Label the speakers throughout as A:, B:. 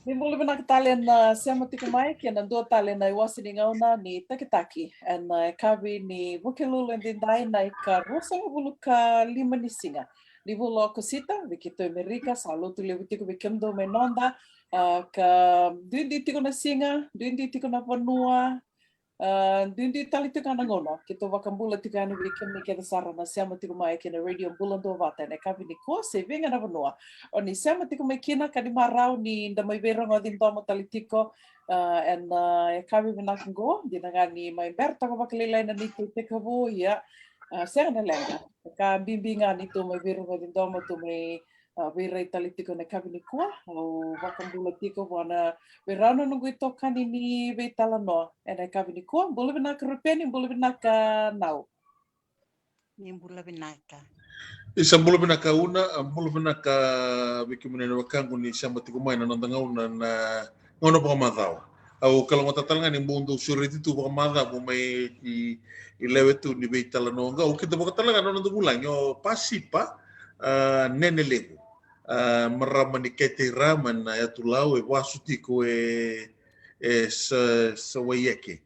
A: Nimble na kitalen na sema tiku mai ke na do talen na wasi ni ngauna ni takitaki and na kavi ni bukelu din dai na ka rosa bulu ka lima ni singa ni bulu cosita vikito America saluto le tiku vikendo menonda ka duindi tiku na singa duindi tiku na vanua duindi tali tiku na ngono kito wakambula tiku anu vikem ni ke sara na sema tiku mai ke na radio bulando vata na kavi ni ko se venga na vanua o ni sema tiku mai kina ka di marau ni da mai vera ngodin tomo talitiko and e kavi vinakango di nangani mai berta ko bakalilay na nito tekabu ya sera na lenga ka bimbinga nito mai vera ngodin tomo to mai vera talitiko na kavi ni kuwa o wakambula tiko wana verano nungu ito kanini veitala no and e kavi ni kuwa bulu vinaka rupeni bulu vinaka nau
B: ni bula binaka.
C: Isa bulu binaka una, bulu binaka wiki munene wakangu ni sama tiku mai na nonda ngauna na ngono pa madao. Au kalau ngota talanga ni mundo suriti tu pa madao mo mai i lewe tu ni beitala no nga. Au kita pa talanga no nonda bulang yo pasipa nene lego. Marama ni kete raman na ya tulau e wasu tiku sa wayeke.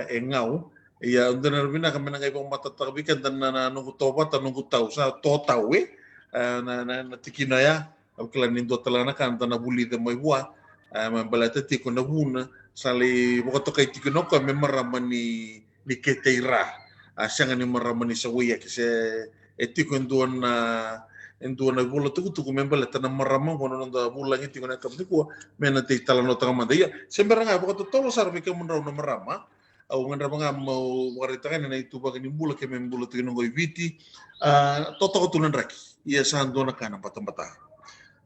C: E ngau. Ya, untuk narbina kami nangai bang mata terbikan dan nunggu tobat dan nunggu tahu sa totau na tikina ya kelan indo telana kan tanah buli de mai bua membalata tiko na buna sali bokoto kai tiko no ka memaramani ni keteira asanga ni maramani sawiya kise etiko enduan na bula tu membalata na maramang kono nda bula ni tiko na kapti ko mena te talano tanga ya sembaranga bokoto tolo sarbe ke munrau na marama au ngandra mga mau waritakan na itu bagani bula ke membula tu ngoi viti toto tunan raki ia san dona kana patambata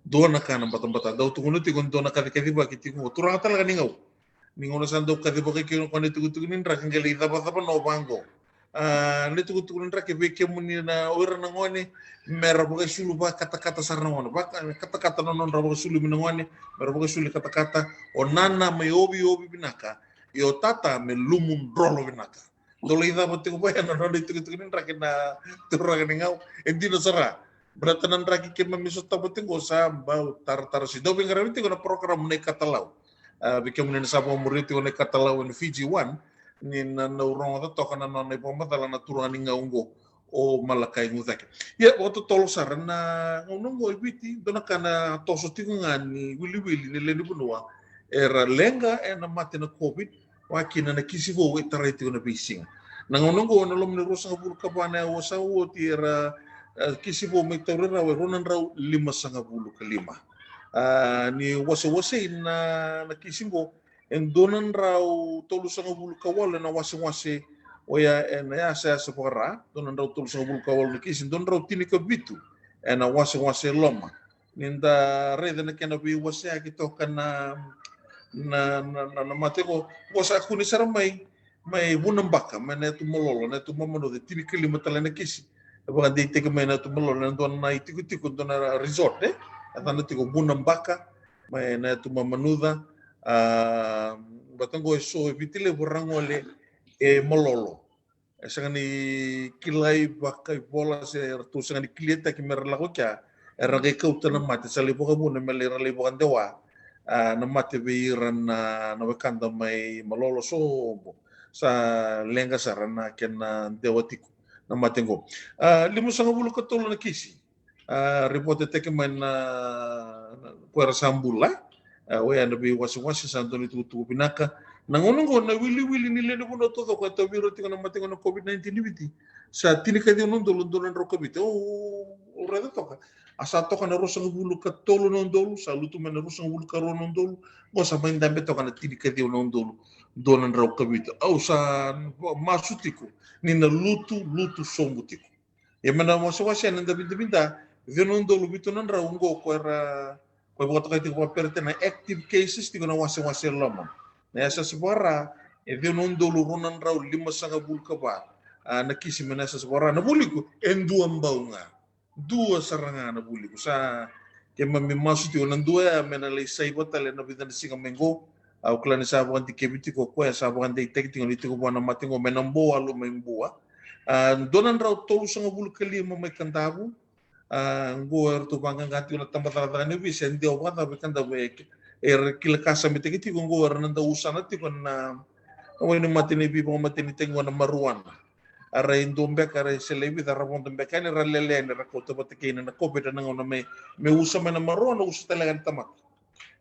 C: dau tu ngono ti gon dona kadi baki ti ngo turang tal kan ngau ningono san do kadi baki ke ngone tu nin raki ngeli tapa no bango le tu nin raki be ke muni na ora na ngone mera baki sulu ba kata-kata sarna ngono ba kata-kata non rabo sulu minongone mera baki sulu kata-kata onana me obi binaka yo tata me lumun drolo binaka. Dolo ida mati ko bayan no itu rakin na turagan ngau endino sara. Beratanan raki ke mamiso tabutin ko sa bau tar si do bingaramiti ko na program ne katalau. Bikem ne sa mo muriti ko ne katalau in Fiji 1 ni na urong to kana no ne pomatala na turuan ngau ngo o malakai nguzake. Ya waktu tolo saran na ngongo ibiti dona kana toso ngani wili ne le bunua era lenga na mati na covid wakina na kisivo itariti na bising nangonongo na lom ni rosa bulu kabana wasa wo tira kisivo mitorera we ronan raw 5 bulu kalima ni wasa na kisivo endonan raw tolu sanga bulu kawal na wasa oya na ya sa separa donan raw tolu sanga bulu kawal na kisin don raw tinika bitu na wasa loma ninda reda na kana bi wasa kito kana na mate ko wasa kuni sara mai bunam baka mana tu mololo na tu mamano de tini kelima talana kisi ba de te kema na tu mololo na don na itiku don na resort atana tiko bunam baka mai na tu mamanuda batango so vitile borangole mololo sangani kilai baka bola se tu sangani klienta ki merlago kya era ke kautana mate sali boka buna melera le bokan dewa na mate beiran na wakanda mai malolo sobo sa lenga sarana kena dewatiku na matengo 5 bulu katolo na kisi reporte teke man puera sambula we anda bi wasi santoni tu pinaka nangonongo na wili ni le no todo ko to biro tinga na matengo na covid-19 nibiti sa tinika di nondolo ro covid o reda toka asa toka na rosang bulu katolo nondolo salutu men rosang bulu karo nondolo mo sa main dambe toka na tinika di nondolo donan ro covid au sa masutiko ni na lutu sombutiko e mana mo so wasi nanda binda nondolo bito nan ra ungo ko era ko boto kay tiko perte na active cases tiko na wasi lama na sa sebara nondolo ronan ra 5 bulu ka ba na kisi mena sa sebara na buliko enduam baunga dua serangan na buliko sa kema mi masuti onan dua mena le sai botale na bidan singa mengo au klani sa bukan tikebiti ko sa bukan de tek tingo litiko bona matingo menambo alu memboa donan raw tolu sanga bulu kali mo may kandabu ngo erto bangga ngati na tambata ni bisen dio bata bekanda we kila kasa mi tiki tiko ngo nanda usana tiko na wani matini bibo matini tengo na maruana ara indombe kare selebi dara bondombe kane ralele ne rakota batike na kope na ngona me usa me na maruana usa talaga tamak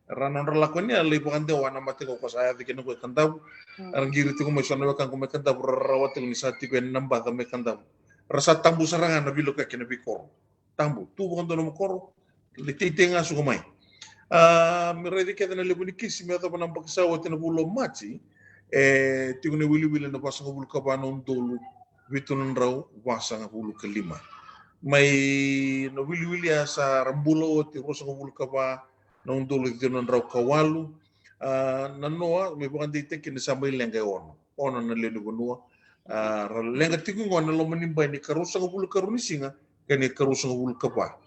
C: ranon relakoni ali bukan de wana mati ko saya tiki no kandab arangiri tiko me sona kan ko me kandab rawat ni sati ko namba ta me kandab rasa tambu sarangan na bilo ka kina bikoro tambu tu bukan do no koro le titenga su ko mai meredi kita na lebuni kisi me atau nampak sawa tina bulo mati tigo ne wili na pasang bulu kabano dulu witunan raw wasang bulu kelima mai no wili asa rambulo ti rosang bulu kaba na dulu witunan raw kawalu na noa me bukan dite kini sampai lenga ono na lelu bunua lenga tigo ngona lo menimba ni karusang bulu karuni singa kani karusang bulu kaba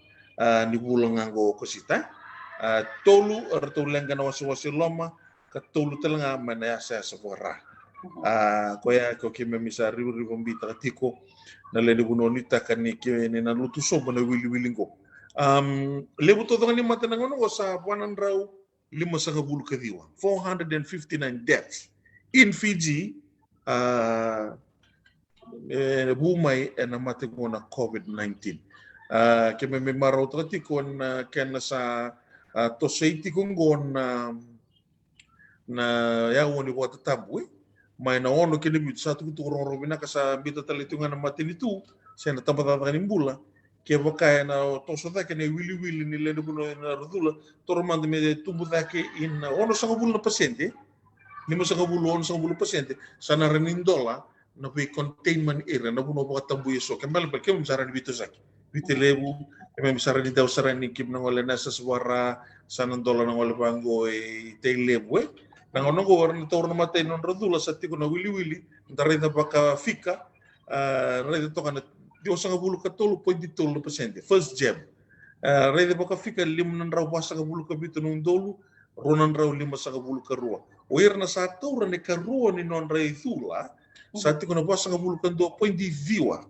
C: ni bulu nganggo kosita tolu atau lengan wasi loma katolu telanga mana saya sepora koya ko kime misa ribu mbita tiko na le bunonita kani kene na lutu so bana wili-wilingo lebu to ngani mata ngono sa panan raw 5 kadiwa 459 deaths in Fiji bumay na mata ngona COVID-19 kime me maro to tiko na kena sa to seiti kungon na ya woni wata tabu mai na ono kini bit satu kitu roro bina kasa bita talitungan na matini tu sena tambata ni bula ke bakaya na to so ta kene wili ni le buno na rudula to romande me tumbu ke in ono sanga bulu na pasyente lima sanga bulu pasyente sana renindola na be containment area na buno ba tambu yeso kembal ba kem sara ni bito saki bitelebu kami misara di daw sara ni kip nang wala nasa suara sanan dola nang wala bango teilebu nang ono go warna to na matay non rodula sa tiko na wili ndare na baka fika rede to kana dio sanga bulu ka tolo point di tolo pasyente first jam rede baka fika lim nan raw basa ka bulu ka bito nung dolo ronan raw 5 sanga bulu ka ruwa oir na sa to ran ka ruwa ni non ray thula sa tiko na basa ka bulu ka do point di viwa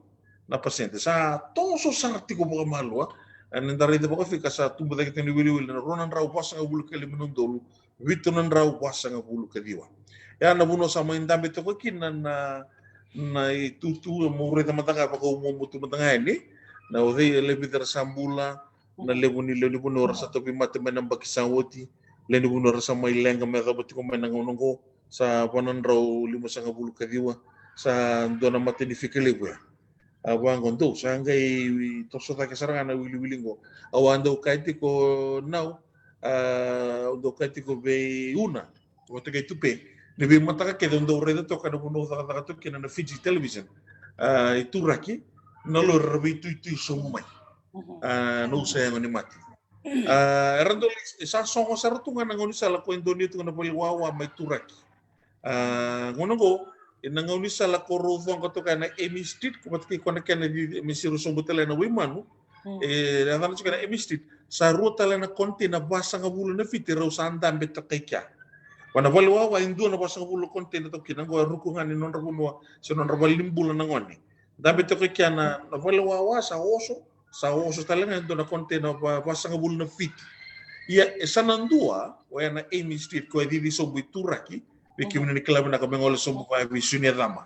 C: na pasyente sa toso sarti ko mga malwa nandari de baka fika sa tumba kita ni wili na ronan raw basa nga bulu ka limunong dolo witunan raw basa nga bulu ka diwa ya nabuno sa mga indamit ko kinan na itutu mo reta matanga pa ko umumutu matanga ini na ohi lebi tersambula na lebuni rasa topi mate menang bakisawoti lebu rasa may lenga may kabati ko menang ngongo sa panan raw 5 sanga bulu ka diwa sa dona mate ni fikelebu ya awang kondo sangai toso ta kesarangan na wili-wilingo awando kaiti ko now do kaiti ko be una o te kai tupe ne be mataka ke do redo to kana buno ta to kina na Fiji television itu raki na lo rebitu itu somai no saya ngoni mati rando sa songo sartunga ngoni sala ko indoni to na poliwawa mai turaki ngono go inang uni sala korufong ko to kana Amy Street ko patki ko na kana di misiru sombutela na wimanu na chika na Amy Street sa ruta la na konti na basa nga bulo na fiti raw sa andam betakekya wana balwa wa indu na basa nga bulo konti na to kinango rukungan ni non rabunwa sa non rabalimbulo na ngoni dambe to kekya na balwa wa sa oso talaga indu na konti na basa nga bulo na fiti ya sanandua wa na Amy Street ko di sombuturaki Biki ni klabu na kami ngol sombo pa visunya dama.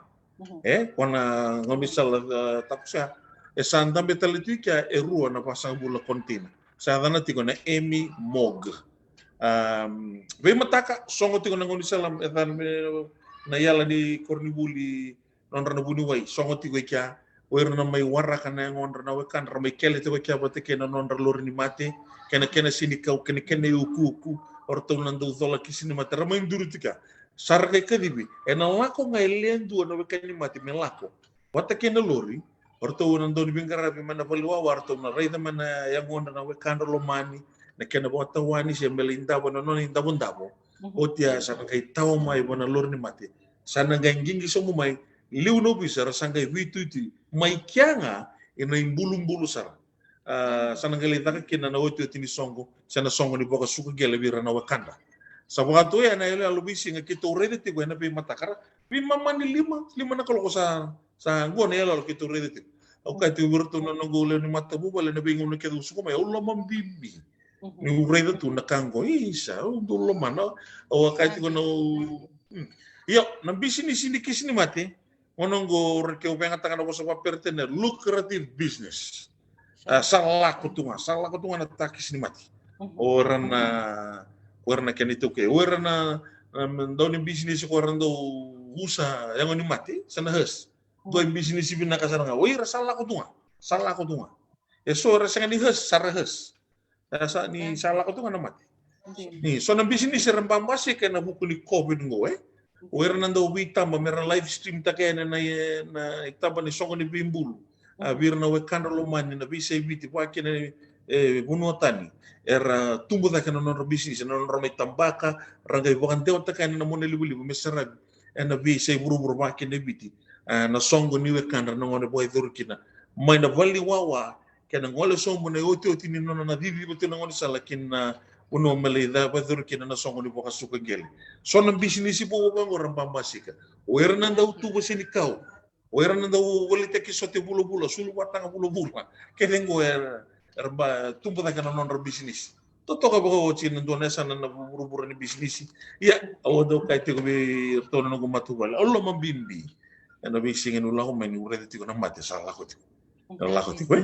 C: Kona ngomisal tapsa sandam betalitu kya erua na pasang bula kontina. Sa dana tiko na Amy Mog. Be mataka songo tiko na ngomisal na yala ni kornibuli non rana bunuwai songo tiko kya wer na may wara kana ngon rana wekan ramay kele tiko kya batike na non ralor ni mate kena sini kau kena uku orto nando dola kisini mate ramay nduru tika. Sarga kadibi ena lako ngailian dua na wekani mati melako wata kena lori orto nando ni bingara bi mana balwa warto na raida mana yang onda na wekanda lomani na kena bota wani se melinda bona non inda bondabo otia sana kai taw mai bona lori ni mati sana gangingi somo mai liu no bisa rasanga witu mai kyanga ina imbulu sara sana ngalita ka kina na otia tini songo sana songo ni boka suka gele bira na wakanda Sabato ya na ile alubisi nga kito rede ti buena pe matakara pi mamani lima na kalau sa ngone ya lo kito rede ti au ka ti wirto no ngole ni matabu bale na bingon ke du suko mai ulo mambibi Ni urei tu na kango isa undulo mana o kai tu no yo na business ini kisini mati onongo reke upenga tangana bosa pertene lucrative business salah kutunga na takis ni mati orana kena itu ke orana mendoni business ko orando usa yang ni mati sana hes do business bina kasaranga oira salah kutunga so rasa ni hes sarahas sa ni salah kutunga na mati ni so na business rempam basi kena buku ni covid ngoe oira nando wita mera live stream takena na itaba ni songo ni bimbulu vir na wekanda lo mani na bisa ibiti wakina bunotani era tumbo da kana non business non rome tambaka rangai bukan teo takana na mona libu mesara ena bisa buru wakina ibiti na songo ni wekanda na ngone boy durkina mai na vali wawa kana ngole songo na oti ni non na vivi bote na ngone salakin na uno mele da durkina na songo ni boka suka gele so na business ipo bango rambambasika oera nanda utubo sini kau oera nanda wali teki sote bulu sulu watanga bulu kedengo erba tumpo da kana non business to toka boko chin Indonesia na buru ni business ya odo kai te be to no matu bala allo mambimbi na bisingin ulah ko meni urete tiko na mate salah ko tiko Allah ko tiko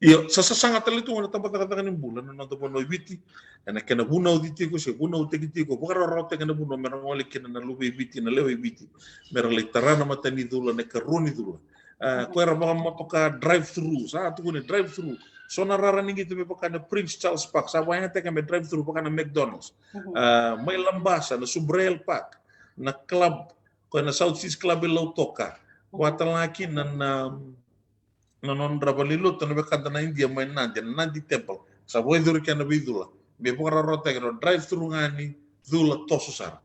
C: iyo sasanga talitu na tampa kata kanin bulan na to bono ibiti na kena buna uditi ko se buna uteki tiko bukara rote kena buna merang wali kena na lubi ibiti na lewe ibiti merang litarana matani dula na karuni dula ko era baka mapaka drive through sa tu ko drive through so narara ningi tu baka na Prince Charles Park sa wanya teka me drive through baka na McDonald's may lambasa na Subrail Park na club ko na South Seas Club Lautoka watalaki na non rabalilo to na bekanta na India may nandi temple sa boy dur kana bidula be bukara rote ko drive through ngani dula tososar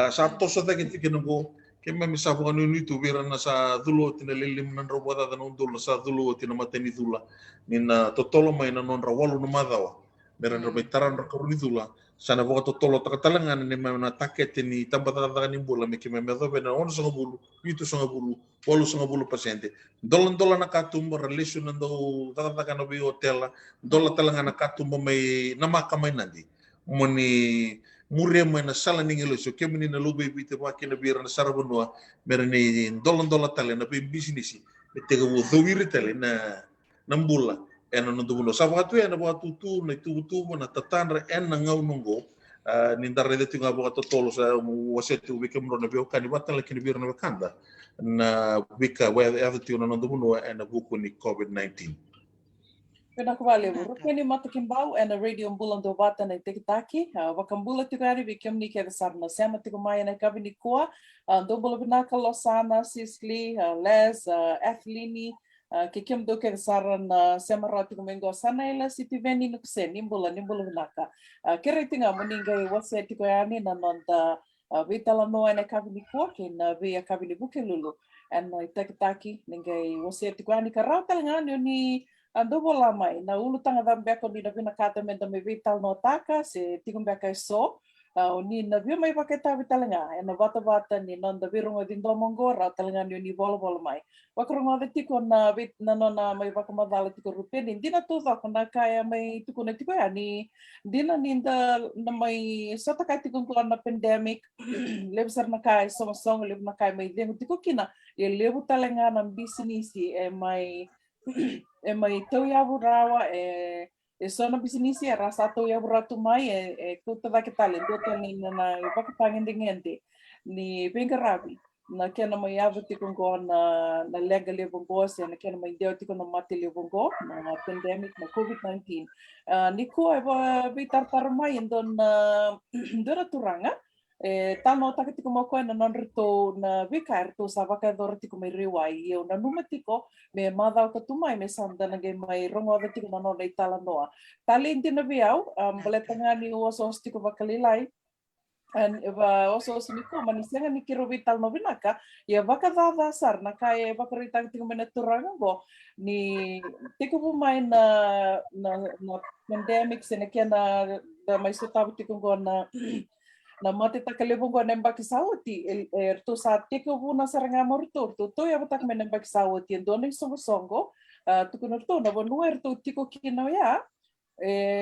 C: sa toso ta kiti kingo kema misabu kanu ni tu bira na sa dulu tina lilim nan robota dan undul sa dulu tina mateni dula nina totolo mai na non rawalu no madawa meran robetaran rakuruni dula sana boka totolo takatalangan ni na taket ni tambata ni bula me kema medo bena on so bulu itu so bulu polu so bulu paciente dolan na katum relation ndo takataka no bi hotel dolan talanga na katum mai namaka mai nandi moni muria mai na sala ningi lo so kemini na lobe bite wa kena bira na sarabunwa merani dolan tale na bi business betega wo dowiri tale na nambula ena no dubulo sa wakatu ena wakatu tu na tu na tatanra ena ngau nungo nindar de tinga boka tolo sa wasetu wike mro na bioka ni watala kini bira na kanda na wika wa ava tiu na dubulo ena buku ni COVID-19
A: Pena kawale rupeni matakimbau ena radio bulan do bata na tikitaki wakambula tikari vikem ni keda sarna sema tikumaya na kabini kuwa do bula binaka Losana Sisley Les Athlini kikem do keda sarna sema rati kumengo sana ila siti veni nukse nimbula binaka kere tinga muninga wase tikoyani na nonda vitala noa na kabini kuwa kina via kabini buke lulu ena tikitaki ninga wase tikoyani karau talangani ni ando bola mai na ulu tanga da beko ni na vina kata me da me vital no taka se tikum beka so ni na vi mai paketa vitalanga na vata ni non da virungo din do mongora talanga ni bola mai wakrongo de tiko na vit na nona mai vakoma dala tiko rupe ni dina to va kona kaya mai tiko na tiko ani dina ni da na mai sota kai tiko na pandemic lebsar na kai so leb na kai mai demo tiko kina e lebu talanga na business e mai tau yavu rawa sona business rasa tau yavu ratu mai kuta va ketale do tani na vakatangin dingente ni bengarabi na kena mai yavu tikungo na legal lebongo se na kena mai deu tiko na mate lebongo na pandemic na COVID-19 ni ko eva vitar mai don dora turanga tano takatiko mo ko na non rito na vikar to sa vaka dor tiko mai rewai eu na numatiko me mada ka tumai me sanda na ge mai rongo da tiko na no tala noa talenti na viau baletanga ni oso tiko vakalilai and eva oso siniko manisenga ni kiro vital no vinaka ya vaka da sar na kai vakarita tiko mena turanga go ni tiko bu mai na pandemic se na kena da mai sota tiko go na mate takalebong ko nembak sauti to sa teko buna saranga morto to ya batak menembak sauti doning songo to kuno to na bonuer to tiko kino ya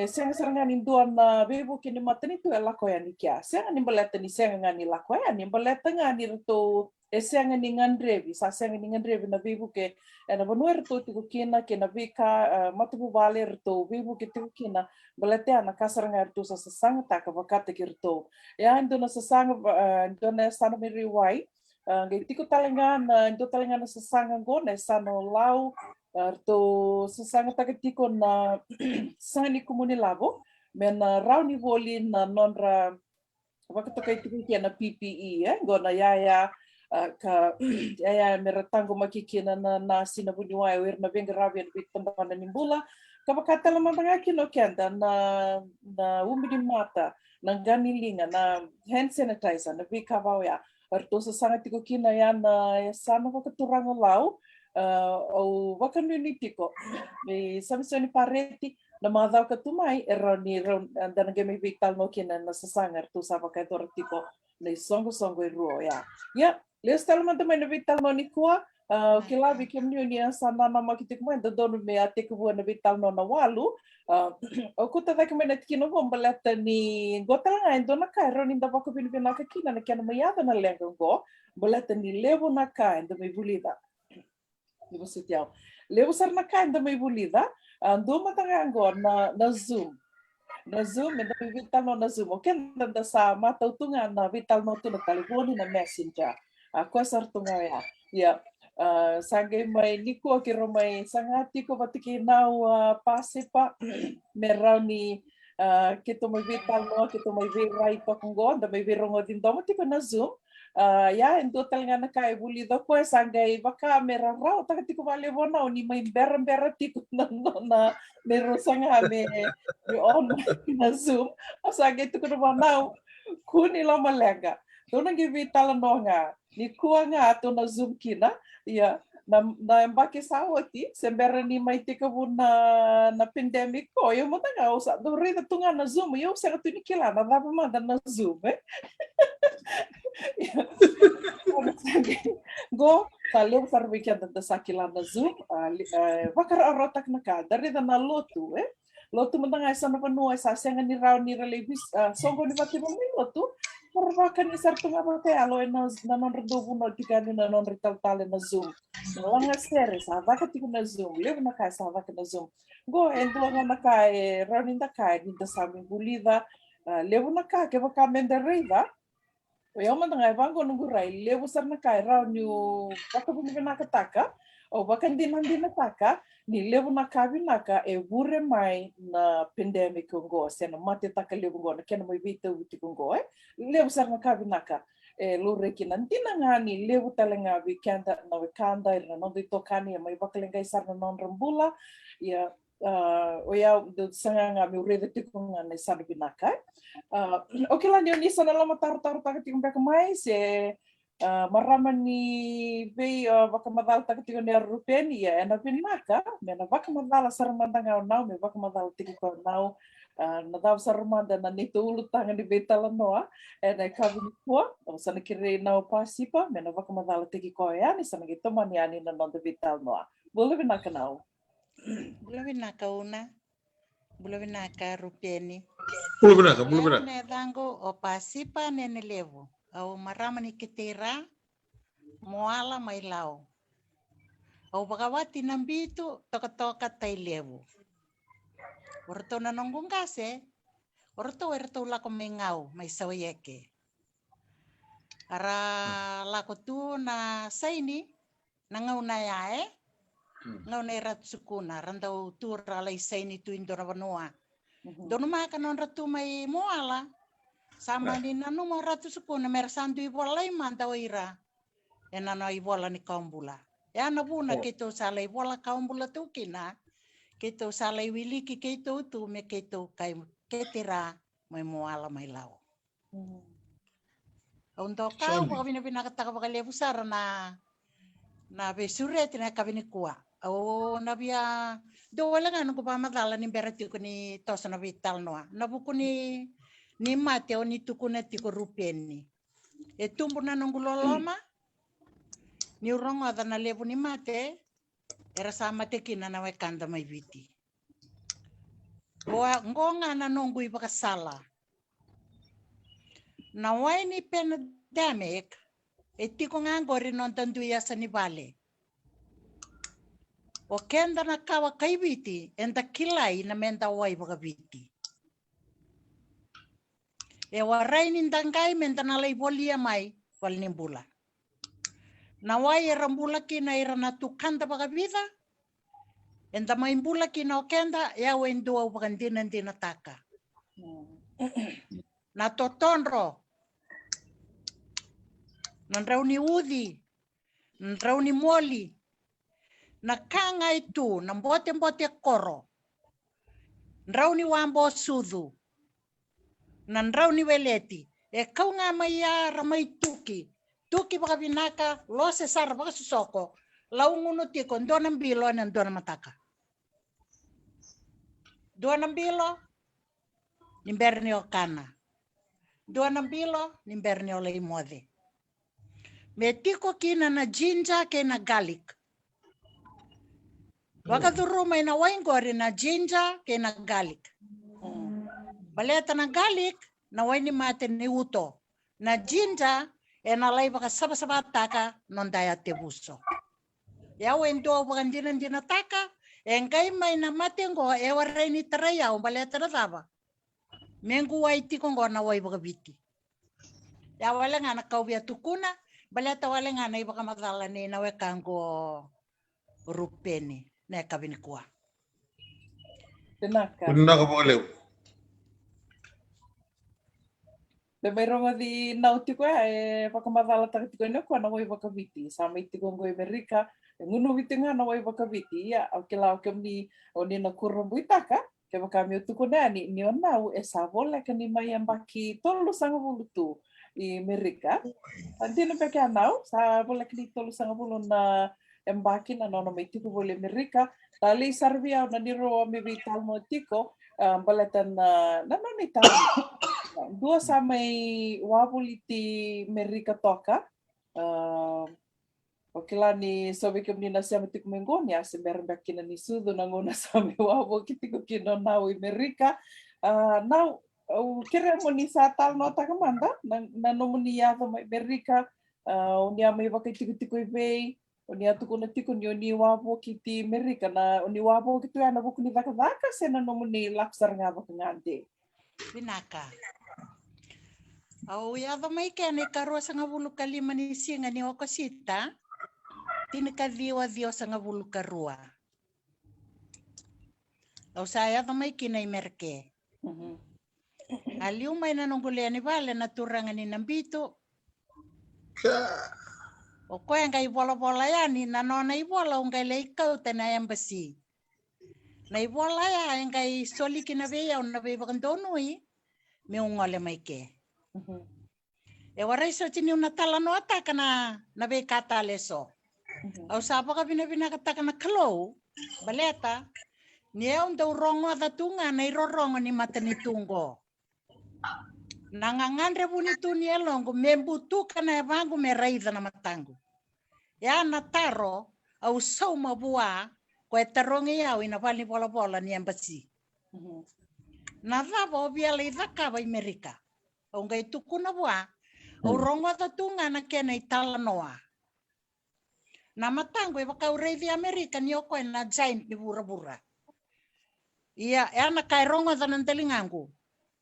A: senga serangani duan na bebu kini matani tu elako ya nikia. Senga ni baleta ni senga ngani lako ya ni baleta ngani rito senga ni ngandrevi sa senga ni ngandrevi na bebu ke na banua rito tiku kina ke na bika matubu vale rito bebu ke tiku kina baleta na kasaranga rito sa sasanga taka vakata ki rito. Ya ndo na sasanga ndo na sana mi riwai ngai tiku talengana ndo talengana sasanga ngone sano lau to sasanga takatiko na sani komuni lavo mena rauni voli na nonra wakatokai tiku na PPE gona yaya ka yaya meratango makikina na sinabuni wai wer na venga rabi na bitambana nimbula kabakata la mantanga kino kenda na umidi mata na ganilinga na hand sanitizer na vikavao ya arto sasanga tiku kina ya na sana wakaturanga lau o wakanuni tiko me samsoni pareti na madau ka tumai eroni andana game vital no kina na sasanga tu sava ka tor tiko nei songo ruo ya le stalo manta mai na vital no ni kwa kila bikem ni sana na makitik mo ndo donu me ate ku na vital no na walu o kuta vai kemena tikino bombaleta ni gotala ndo na ka eroni nda bako binibina ka kina na kana mayada na lengo go baleta ni levo na ka ndo me bulida di você tiao levo sar na kanda mai bulida ando matanga angor na zoom me da vital no na zoom okay da sa mata utunga na vital no tu na telefone na messenger ako sar tunga ya sangai mai niku ki romai sangati ko batiki nau pasipa merani kito mai vital no kito mai virai pa kongo da mai virongo din domo tipo na zoom ya endo talanga na kai buli do ko sangai baka mera rau ta tiko vale bona ni mai bera tiko na mero sanga me on na zoom sangai tiko no bona kuni la malega dona gi vitala no nga ni kuanga ato na zoom kina ya na embaki sawati sembera ni mai tika na pandemic ko yo mo tanga usa do rida tunga na zoom yo sa tu ni kila na dava manda na zoom go talem sarvika da sakila na zoom vakar arotak na ka dari da na lotu lotu mendanga sana panua sa senga ni raw ni relevis songo ni vati mo lotu pervakan isar tunga mate alo na non redobu no tikani na non rital tale na zoom langa series vaka tiku na zoom levo na ka sa vaka na zoom go endo na ka raw ni da ka ni da sami bulida levo na ka ke vaka mendereva o manda ngai vango nungu rai levo sar na kai rau ni baka buni na kataka o baka ndina taka ni levo na kavi naka vure mai na pandemic ngo sena mate taka levo ngo na kena mai vita uti ngo levo sar na kavi naka lure kina ndina ngani levo talenga vi kanda na kanda ina no dito kani mai baka lengai sar na non rambula ya o ya do sanga mi urede tikunga na sabe binaka okay lang yun isa na lang taru taga tikong beka mais marama ni be baka madal taga tikong ni rupeni ya na binaka mena baka madal saramanda ngau nau me baka madal tikong nau na daw saramanda na nito ulut tangan di betala noa na kabini ko o sana kire nau pasipa mena baka madal tikong ya ni sana gitu maniani na non de betal noa boleh binaka nau
B: Bula vinaka rupeni.
C: Bulu benar.
B: Ne dango o pasipa nene levo. Au marama ni ketera moala mai lau. Au bagawati nambitu toka tai levo. Orto na nonggung kase. Orto lako mengau mai sawayeke. Ara lako tu na saini nangau na yae. Ngau na rat sukuna randau tura lai saini tu indora vanua. Dono maka non ratu mai moala sama ni nanu mo ratu sukuna mersandu ibola lai manda ira. Enana ibola ni kaumbula. Ya na buna kito sala ibola kaumbula tu kina. Kito sala iwiliki kito tu me kito kai ketira mai moala mai lau. Untuk kau bakabina pinakataka bakale busara na besure tina kabini kuah. Oh nabia do wala nga nung kupamadala ni berati ko ni tosa na vital noa. Nabuko ni mate o ni tukuna tiko rupeni. E tumbo na nung guloloma. Ni urongo ada na levo ni mate. Era sama te kina na wekanda mai viti. Goa ngonga na nongu i pakasala. Na wai ni pandemic, e tiko ngangori non tandu yasa ni vale. O kenda na kawa kaibiti, enda kilai na menda wai bakabiti. E warai nindangai menda na lai volia mai, wal nimbula. Na wai e rambula kina ira na tukanda bakabita, enda maimbula kina o kenda, ya wendua upakandina ndina taka. Na totonro, nandrau ni udi, nandrau ni moli, na kanga itu, na mbote koro, nandrau ni wambo sudu, nandrau ni weleti, e kau nga maya ramai tuki baka binaka, lo se sara baka susoko, lau ngunu tiko, ndona mbilo na ndona mataka. Ndona mbilo, nimberni o kana. Ndona mbilo, nimberni o lei mode. Me tiko kina na ginger ke na garlic. Wakaduru may na waingori na ginger ke na garlic. Baleta na garlic na waini mate ni uto. Na ginger e na lai baka saba taka non daya tebuso. Ya wendo bakandina taka engkai may na mate ngo e warai ni taraya o baleta na taba. Mengu wai tiko ngo na wai baka biti. Ya wala nga nakawbiya tukuna. Baleta wale nga na ibaka matala ni nawe kango rupeni na kabini kuwa.
A: Tenaka.
C: Punna ka boleh.
A: Te mai ronga di nautiko e whakamatala takatiko ina kua na wai wakawiti. Sama itiko ngoi Amerika, e ngunu witi ngā na wai wakawiti. Ia, au ke lau kemni o ni na kurumbu itaka, ke wakami o tuko nani, ni o nau e sa vola ka ni mai ambaki tolu sanga vulutu i Amerika. Antino peke anau, sa vola ka ni tolu sanga vulu na embaki na nona mai tiko vole Amerika. Tali sarvia na niro mi vital mo tiko, balatan na noni tau. Dua samai wabuliti Amerika toka. Okila ni sobe kemni na siya tiko mengonia, se merbaki na ni sudo na ngona sami wabu kitiko kino nau Amerika. Nau kira mo ni sa tal no takamanda na nomo ni yato mai Amerika. Unia mai waka tiko ibei. Unia tuku na tiko ni oni wabo kiti Amerika na oni wabo kitu ana buku ni vaka se na nomo ni lapsar nga waka ngante.
B: Binaka. Au yava mai kene karua sanga bulu kalima ni singa ni okosita. Tinika diwa sanga bulu karua. Au saya mai kina imerke. Aliu mai na nongolea ni vale na turanga ni nambito. O koe ngai bola ya ni na nona i bola ngai le ikau te na embassy. Na i bola ya ngai soli kina veia na ve bakandonui me ngole mai ke. E warai so tini una tala no ataka na ve kata leso. Au sapa ka bina kataka na kalou baleta ni e unda urongo da tunga na irorongo ni matani tungo. Nangangandre bunitu ni elongo membutu kana evangu me raida na matangu. Ya nataro au sau mabua ko etarongi yao ina vali bola ni embassy. Na vavo biala idaka ba Amerika. Au ngai tukuna bua au rongo da tunga na kena itala noa. Na matangu e baka ureithi Amerika ni oko na giant ni bura. Ia e ana kai rongo da nantelingangu.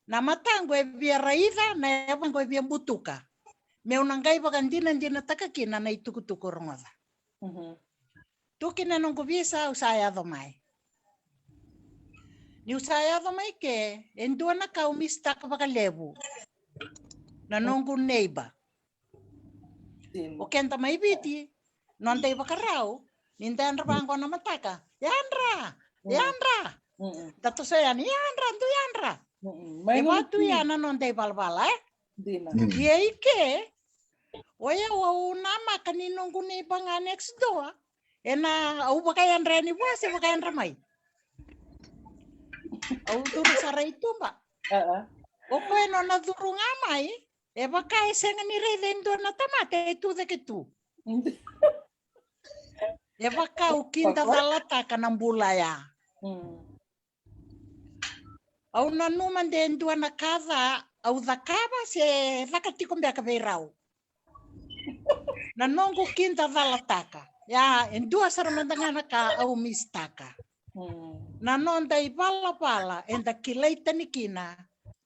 B: Na matangu e bia raida na e bango e bia butuka. Me unangai bagandina takakina na itukutuku rongoda. Tukina nongo bisa usaya domai. Ni usaya domai ke endua na kau mista ka lebu. Na nongo neighbor. O kenta mai biti non dei bakarau nintendra bango na mataka. Yandra. Dato saya ni Yandra. E watu yana non dei balbala
A: Dina.
B: Dia ike oya wa nama kanino nguni banga next door ena au bakayan reni wase bakayan ramai au turu sarai tumba o ko no na turu ngamai e bakai senga ni redendo na tamate tu de que tu e bakau kinta dalata kanambula ya Au na numan de ndua na kaza au zakaba se zakatiko mbeka beirau. Na nongo kinta valataka. Ya endua saramandangana ka au mistaka. Na nonda I pala enda kileita nikina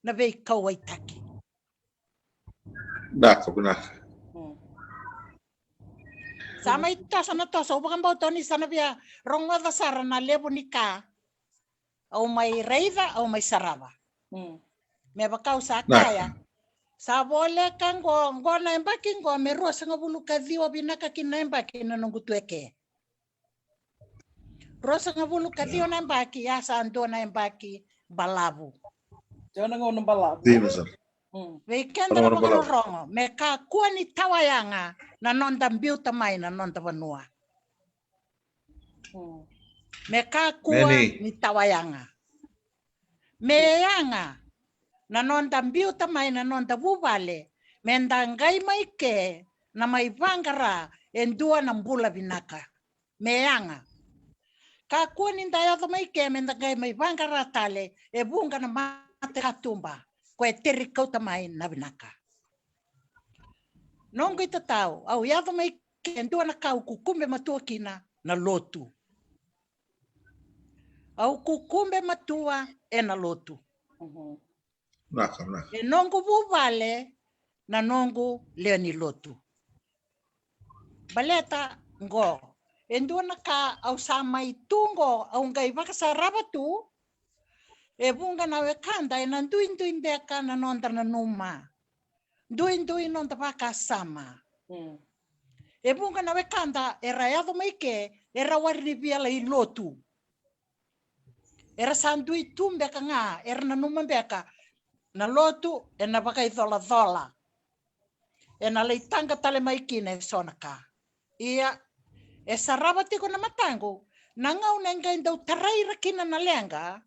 B: na vei kawaitaki.
C: Naka, naka.
B: Sama itosa na tosa ubakan bautoni sana via rongoda sara na levo nika. Au mai reiva au mai sarava. Me bakau sa kaya. Sa vole kan go na embaki go me rosa ngabulu kadhiwa binaka kina embaki na nungu tueke. Rosa ngabulu kadhiwa na embaki ya sa ando na embaki balabu.
A: Jona ngono balabu.
C: Dino sir.
B: Weekend na rongo me ka kuani tawayanga na nonda mbiu tamai na nonda vanua. Me ka kuani tawayanga. Me yanga na nonda mbiu tamai na nonda vuvale me ndangai mai ke na mai vangara endua na mbula vinaka. Me yanga. Ka kuani ndaya mai ke me ndangai mai vangara tale e bunga na mate katumba. Koe teri kauta mai na vinaka. Nongo ita tau, au yado mai kendua na kau kukumbe matua kina na lotu. Au kukumbe matua e na lotu.
C: Naka.
B: E nongo vuvale na nongo leo ni lotu. Baleta ngo, endua na ka au samai tungo au ngai vakasaraba tu. E bunga na wekanda e na nduin deka na nonda na numa. Nduin nonda waka sama. E bunga na wekanda e rayado maike e rawari biala I lotu. E rasandui tumbeka nga e na numa beka na lotu e na waka I thola. E na leitanga tale maikine sonaka. Ia e sarabati ko na matango na ngau na ngai ndau tarai rakina na lenga.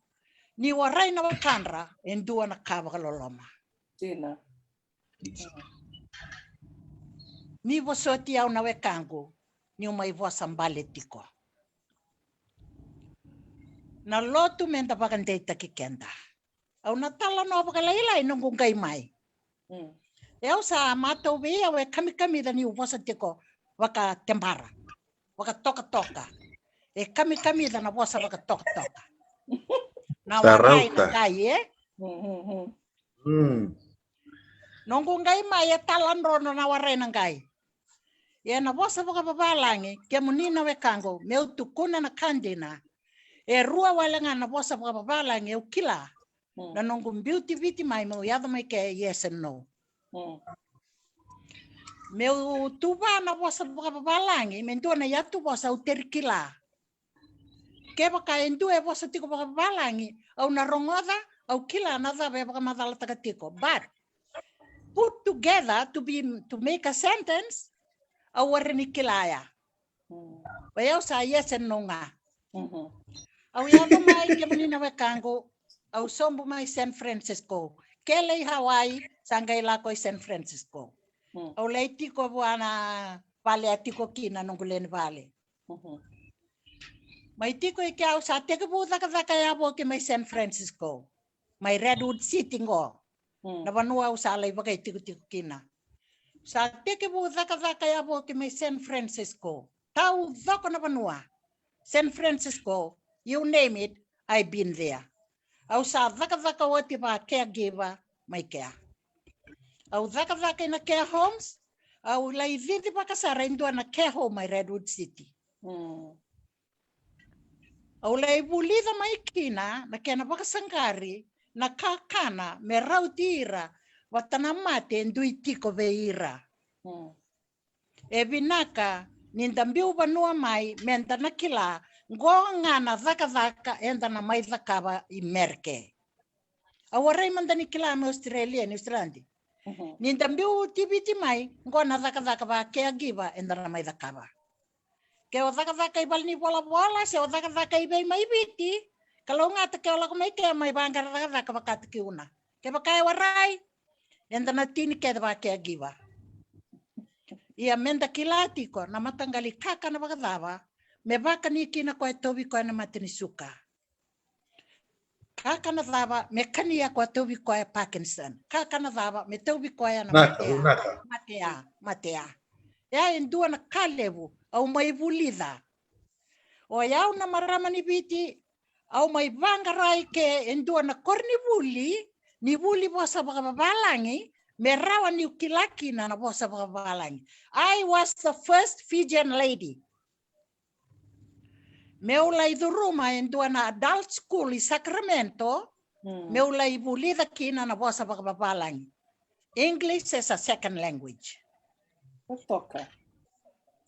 B: Ni warai na wakandra endua na kawa kaloloma.
A: Tina.
B: Ni wasoti au na wekango ni umai wasambale tiko. Na lotu menda bagandeita kikenda. Au na tala no bakalaila nungu ngai mai. Eu sa mato we we kami da ni wasa tiko waka tembara. Waka toka. E kami da na wasa waka toka. Na warai na ngai Nongo ngai mai e talan rono na warai na ngai. E na wasa waka babalangi ke munina wekango meu tukuna na kandina. E rua walanga na wasa waka babalangi u kila. Na nongo beauty viti mai mo yado mai ke yes and no. Meu tuba na wasa waka babalangi mendua na yatu wasa u terikila. Keba ka endu e wasa tiko balangi au na rongoda au kila another be madala takatiko. But put together to make a sentence au warni kilaya. Bayau sa yes and no nga. Au yado mai kemunina wekango au sombu mai San Francisco. Kele Hawaii sangai lako San Francisco. Au leitiko buana vale atiko kina nonguleni vale. Mai tiko I kiau sa teke buta ka ya bo ke mai San Francisco. Mai Redwood City ngo. Na vanua usa lai bagai tiko kina. Sa teke buta ka ya bo ke mai San Francisco. Tau zako na vanua. San Francisco, you name it, I've been there. Au sa zaka wati ba caregiver mai care. Au zaka na care homes. Au lai viti pa kasara indua na care home mai Redwood City. Au lai bulida mai kina na kena pakasangari na kakana me rautira watana mate ndui tiko veira. E vinaka nindambiu banua mai menta na kila ngonga na zaka enda na mai zakaba I merke. Au warai mandani kila me Australia New Zealand. Nindambiu tibiti mai ngona zaka ba caregiver enda na mai zakaba. Ke o zaka ibal ni bola se o zaka ibai mai biti kalau ngata ke ola mai ke mai bangar zaka bakat ki una ke bakai warai enda na tini ke ba ke giva ia menda kilati ko na matangali kaka na bagadawa me baka ni kina ko tobi ko na matini suka Kakana dava me kania kwa tovi kwa Parkinson. Kakana dava me tovi kwa na
C: Naka.
B: matea. Ya indua na kalevu au mai vulida. O yau na marama ni biti au mai vangarai ke indua na korni vuli ni vuli bosa bakabalangi me rawa ni ukilaki na bosa bakabalangi. I was the first Fijian lady. Meula i duruma indua na adult school i Sacramento. Meula i vulida kina na bosa bakabalangi. English is a second language.
A: Toka.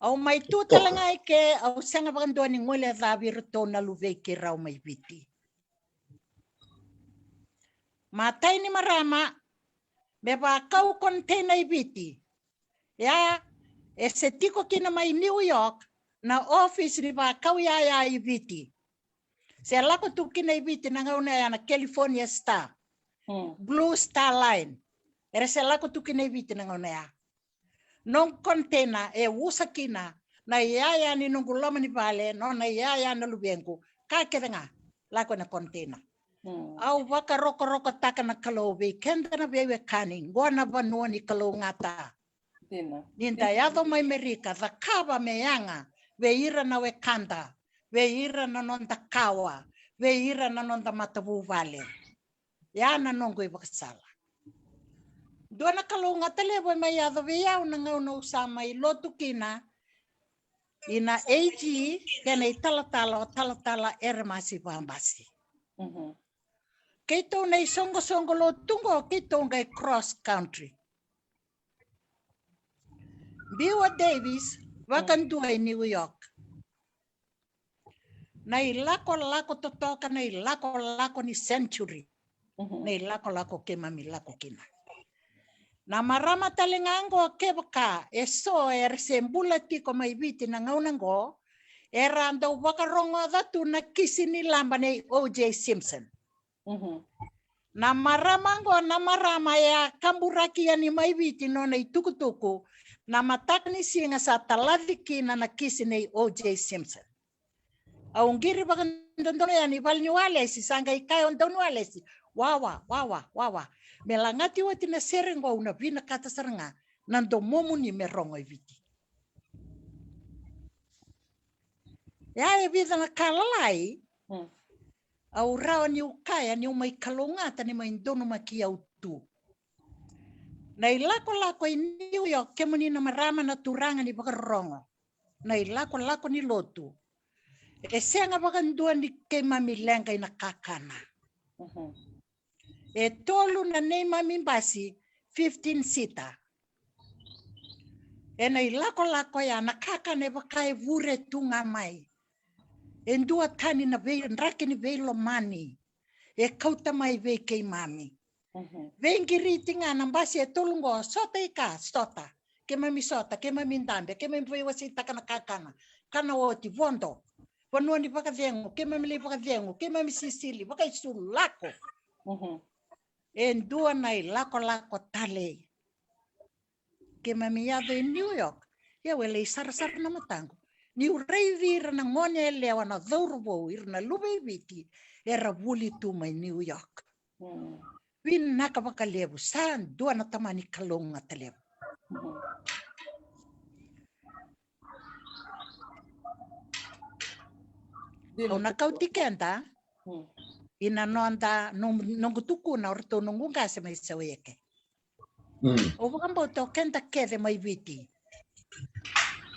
B: Au mai tu talangai ke au sanga bagandua ni ngole dhabi rito na luve ke rau mai biti. Matai ni marama me ba kau container i biti. Ya e se tiko kina mai New York na office ni ba kau ya i biti. Se lako tu kina i biti na ngauna ya na California Star. Blue Star Line. Ere se lako tu kina i biti na ngauna ya. Non container e usa kina na yaya ni nungulama ni vale no na yaya na lubengu ka kedenga lako na container au waka roko taka na kalobe kenda na bewe kani ngona vanua ni kalo ngata ninta yado mai merika za kaba meyanga ve ira na we kanda ve ira na nonda kawa ve ira na nonda matabu vale ya na nongo i bakasala. Dona kalau ngatale boy mai ado vea una ngau sama i lotu kina ina AG kena i tala ermasi pambasi. Keito nei songo lo tungo keito ngai cross country. Biwa Davis wakandua i New York. Nei lako totoka nei lako ni Century. Nei lako kemami lako kina. Na marama talingango kebaka eso sembula tiko mai biti na ngaunango era ando wakarongo datu na kisini lamba nei O.J. Simpson. Na marama ya kamburaki ya ni mai biti no nei tukutuku na matakni singa sa taladiki na kisi nei O.J. Simpson. Au ngiri bakandono ya ni valnyuale si sanga ikai ondono alesi. Wawa. Melangati wati na serengo una vina kata saranga nando momu ni merongo i viti. Ya e vida na kalalai au rao ni ukaya ni umai kalongata ni maindono maki au tu. Na ilako i New York kemuni na marama na turanga ni bakarongo. Na ilako ni lotu. E senga bakandua ni kemami lenga ina kakana. E tolu na nei mami basi 15 sita. E nei lako ya na kaka ne bakai vure tunga mai. E ndua tani na vei nrake ni vei lo mani. E kauta mai vei kei mami. Vei tinga na basi e tolu ngo sota ika sota. Ke mami sota, ke mami ndambe, ke mami vei wasita kana kakana. Kana oti vondo. Vanua ni baka vengo, ke mami le baka vengo, ke mami sisili, baka isu lako. Endua nai lako tale. Ke mami yado in New York. Ya wele sar na matango. Ni urei vira na ngone lewa na dhaurubo ir na lube viti. Era wuli tu mai New York. Win naka baka lebu. Saan dua na tamani kalonga talebu. O na kautikenda. Ina nonda nongutuku na orto nongunga se mai saweke. O wakambo to kenda kede mai viti.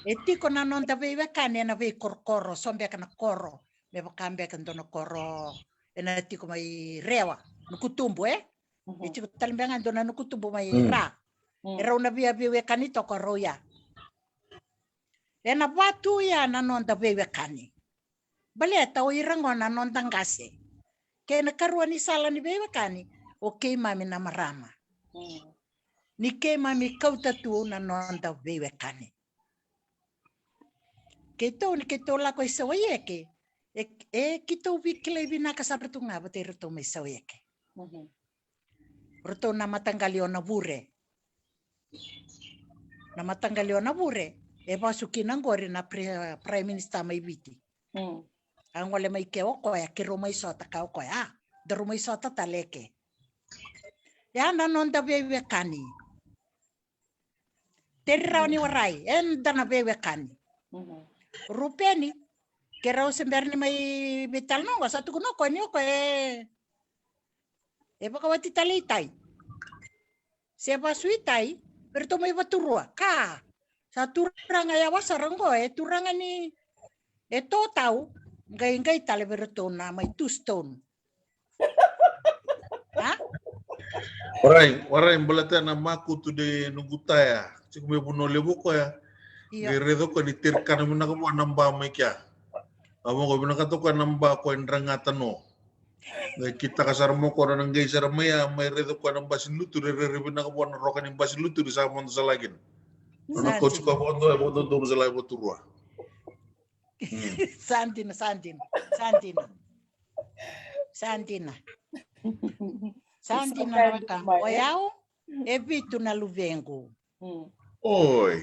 B: E tiko na nonda veiwe kane na vei korkoro sombe kana koro. Me wakambe kandono koro ena tiko mai rewa nukutumbu E tiko talimbenga ndona nukutumbu mai ra. Era una via veiwe kanito koroya. Ena watu ya na nonda veiwe kane. Baleta o irango na nonda ngase. Kena karua ni sala ni bewa kani o kei mami na marama. Ni kei mami kauta tu na nonda bewa kani. Keto ni keto lako i sawayeke. Kito wikile vinaka sabratu nga bate rito may sawayeke. Rito na matanggalio na bure. Na matanggalio na bure. E basuki nangori na Prime Minister may biti. Ang wala may keo koya, kiro may sota kao koya. Darumai sota taleke. Ya nanon da bebe kani. Teri rauni warai. En dana bebe kani. Rupeni. Kera semberni mai betal no. Satu kuno ko ni ko baka wati talitai. Siapa suitai. Berto mai baturua. Ka. Satu ranga ya wasaranggo turanga ni to tau. Ngai tale berto na mai 2 stone. Ha?
C: Warai balata na maku tu de nungutaya. Ciku me buno lebu ko ya. Geredo ko ni tirkan mina ko namba mai kya. Amo ko bina kato ko namba ko endrangata no. Ngai kita kasar mo ko nang gai sar mai redo ko namba silutu re bina ko na rokan namba silutu di sa mon salagin. Ono ko suka bondo do salai boturua.
B: Santina. Santina waka. Oyao evitu na luvengo.
C: Oi.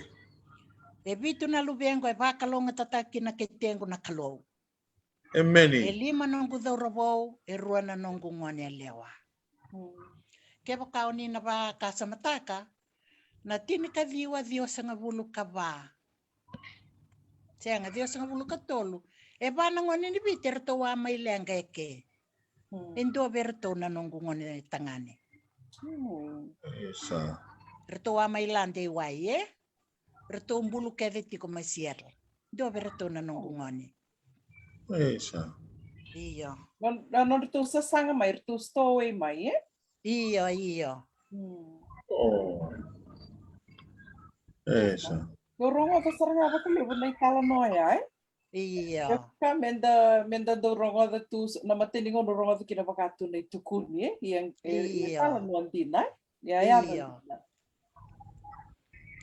B: Evitu na luvengo vakalonga tataki na ketengo na kalou.
C: Emeni.
B: 5 nongu daurabo 2 na nongu ngone lewa. Kepo kauni na ba kasamataka na tini ka viwa dio sanga bulu ka ba. Senga dio sanga bulu ka tolu. E ba na ngone ni biter to wa mai lenga eke. Endo berto na nongu ngone tangane.
C: Esa.
B: Berto wa mai lande wai berto bulu ka veti ko masier. Do berto na nongu ngone.
C: Esa.
B: Iyo.
A: Non tu sasanga mai tu stowe mai
B: Iyo.
C: Oh. Esa.
A: Dorongo to saranga ba kule bunai kala noya
B: Iyo.
A: Ka menda dorongo da tu na matiningo dorongo da kina bakatu nei tukuni yang kala noandina ya.
B: Iyo.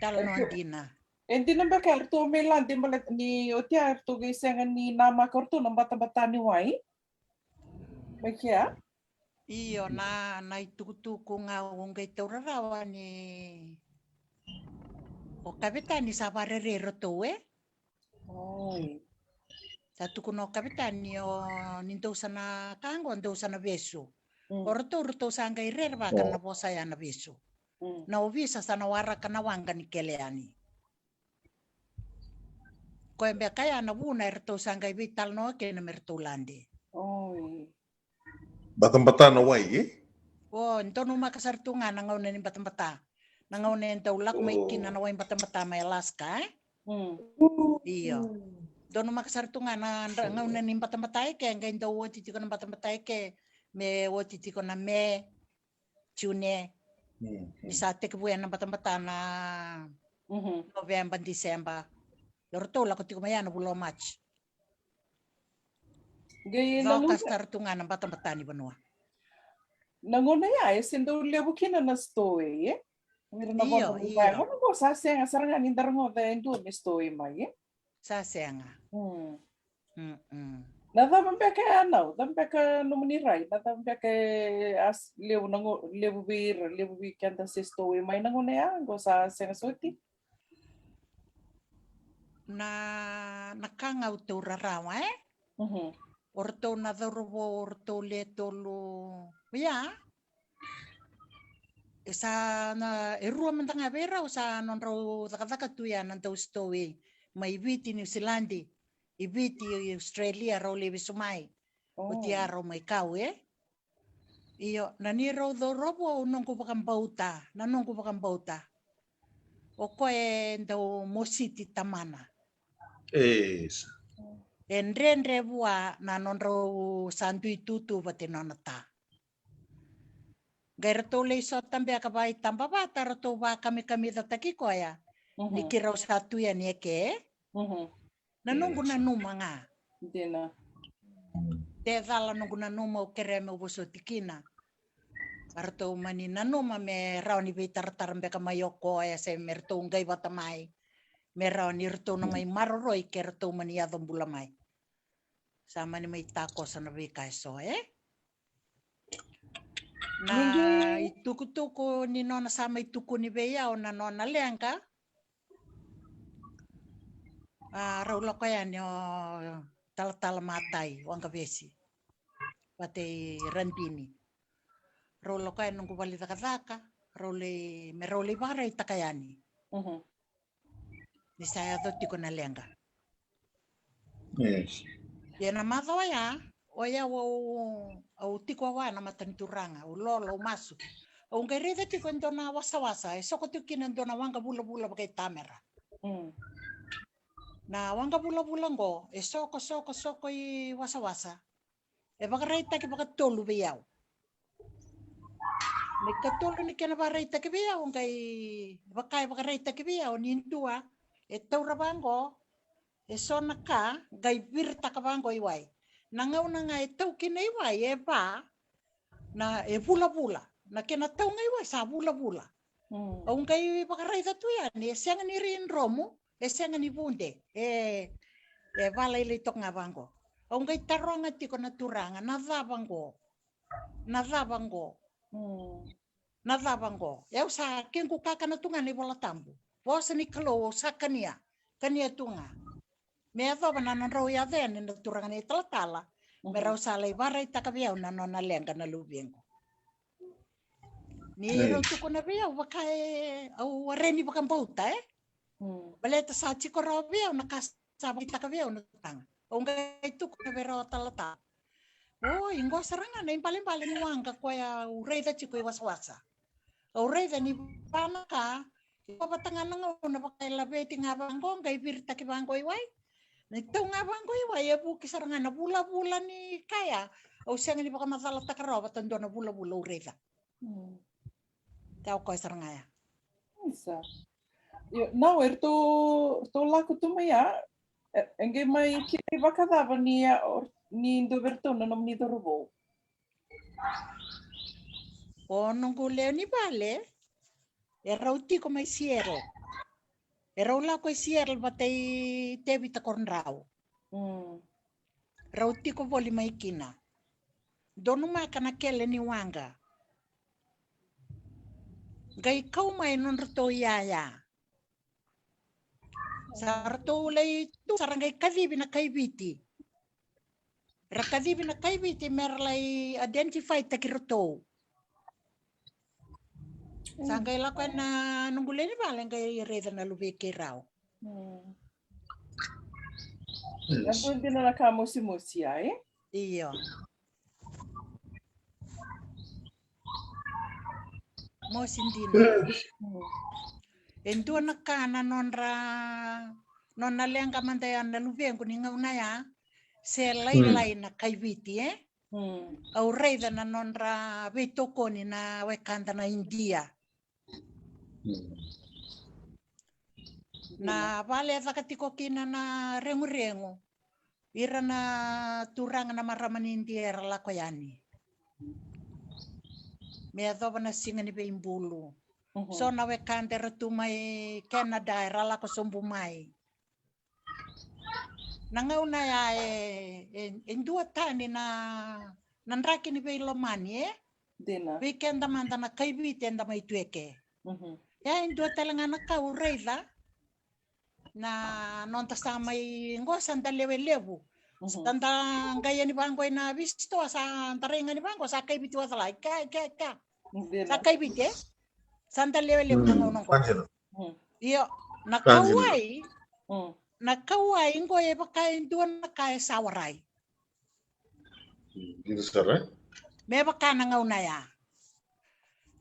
B: Kala noandina.
A: Enti namba kartu melan di malet ni otia kartu gisengan ni nama kartu namba tambatani wai. Mekia?
B: Iyo na itukutuku nga ungai taurarawa ni o kapitani sabarere roto
A: Oi.
B: Satu kuno kapitani o ninto sana kango ndo sana besu. Roto sanga irer ba kana bosa ya na besu. Na ovisa sana wara kana wanga ni keleani. Ko embe kaya na buna roto sanga vital no ke na mertulande.
A: Oi.
C: Batang-batang na wai
B: Oh, ento numa kasartunga na ngaune ni batang-bata. Na ngaune ento ulak may kina na wain batang-bata may Alaska Iyo. Dono makasartunga na ngaune ni batang-bata ke ngai ento woti tiko na batang-bata ke me woti tiko na me June. Bisa tek buyan na batang-bata na November, December. Dorto la ko tiko maya na bulo March.
A: Gaya
B: Vau kasartunga na batang-bata ni Banua.
A: Nangona ya sendo lebu kina na stowe Mira na bono ba mo no sa senga saranga ni darango da endo ni stowe mai
B: Sa senga.
A: Nada mbeka no mbeka no munirai nada mbeka as lebu bir kanta se stowe mai nangona ya go sa senga soti
B: Na nakanga uturarawa Orto na dorobo orto letolo. Ya. Esa na erua mantanga vera usa non ro takataka tu ya nanto stowe. Mai viti New Zealand. Ibiti Australia ro lebi sumai. Utia ro mai kau Iyo nani ro dorobo non ko pakambauta. Nanong ko pakambauta. O koe ndo mositi tamana.
C: Esa.
B: Enre bua na nonro sandui tutu bate nonata. Gairato le so tambe akabai tamba bata rato ba kami dataki ko ya. Nikirau satu ya ni eke. Nanungu na numa nga.
A: Dina.
B: Te dala nungu na numa o kere me ubuso tikina. Arato mani na numa me rauni bitar mbe kamayoko ya se merto ngai batamai. Me rauni rto na mai maroroi ke rato mani adon bulamai. Sama ni may tako sa nabika so Na itukutuko ni nona sama ituku ni beya o na nona lengka. Raula ko yan yung tal-tal matay wang kabesi. pate randini. Rolo kai nungu wali takataka, role me role bara i takayani. Ni saya doti ko na lenga.
C: Yes.
B: Yana mathawa ya, oya au tiko wa na matanituranga, o lolo masu. O ngerida tiko ndona wasa-wasa, e soko tukina ndona wanga bula-bula pakai tamera. Na wanga bula-bula ngo, e soko i wasa-wasa. E bakareita ki bakatolu biyao. Ni katolu ni kena bakareita ki biyao, ngai bakareita ki biyao, nindua, e taura bango, e sona ka, ngai virta ka bango iwai. Nangau na nga e tau kina iwai, e ba, na e bula-bula. Na kena tau ngai iwai, sa bula-bula. O ngai bakareita tu ya, ni e sianga ni rin romu, e sianga ni bunde, e vala ili tok nga bango. O ngai taronga tiko na turanga, na dhabango. Na dhabango. Yau sa kenku kaka na tunga ni bola tambu. Bosa ni kalo sa kania tunga. Me adhoba na nanrau ya dhene na turanga ni talatala. Me rau sa lai varai takabiao na nona lenga na lubiengo. Ni rau tuko na biao wakai au wareni bakambauta Baleta sa chiko rau biao na kasabay takabiao na tanga. O ngai tuko na bero talata. O ingo saranga na impaling-paling wanga kwaya ureida chiko iwas-wasa. Ureida ni pana ka, ipapatangan na nga na pakailabeти nga bangko, ngai birta ki bangko iwai. Nagtaw nga bangko iwai, buki saranga na bula-bula ni kaya. O siya nga ni baka matalata ka raw, batando na bula-bula ureida. Tao ko saranga ya.
A: Isa. Não, tu laku tu maya, engai mai kiri wakadava ni do vertona nom ni do robo.
B: O nungu leo ni bale, e rauti ko mai Seattle. E raula ko Seattle batay tebi ta kornrao. Rauti ko voli mai kina. Donu maka na kele ni wanga. Gai kau mai non rato yaya. Sa rato ulay tu sarangai kadibi na kaibiti. Rakadibi na kaibiti merlay identify takiroto. Sangkai lakukan na nunggulin ni balen kay reda na lubi kirao.
A: Yang din na nakamusi-musi ay?
B: Iyo. Mosin din. Ento nakana non naliang kamantayan na lubian kuning na ya. Se lain-lain na kaibiti Au reda na nonra betoko ni na wekanda na India. Na vale zakatiko kina na rengu-rengu. Ira na turang na maraman India era lakoyani. Me adoba na singa ni beimbulu. So na wekanda ratumay Canada era lako sumbumay. Nangau na ya endua tani na nanraki ni beilomani
A: Dina.
B: Weekend manda na kaibiti enda may tueke. Ya endua talaga na kaureida na nonta sa may ngosan lewe-lewu. Tanda gaya ni bangko na visto sa taringa ni bangko sa kaibiti wasalay ka. Sa kaibiti sanda lewe-lewu na ngonong ko. Iyo nakaway. Nakaway ngo e bakain duan na kaya sawaray.
C: Dito sara?
B: Me baka nangaw na ya.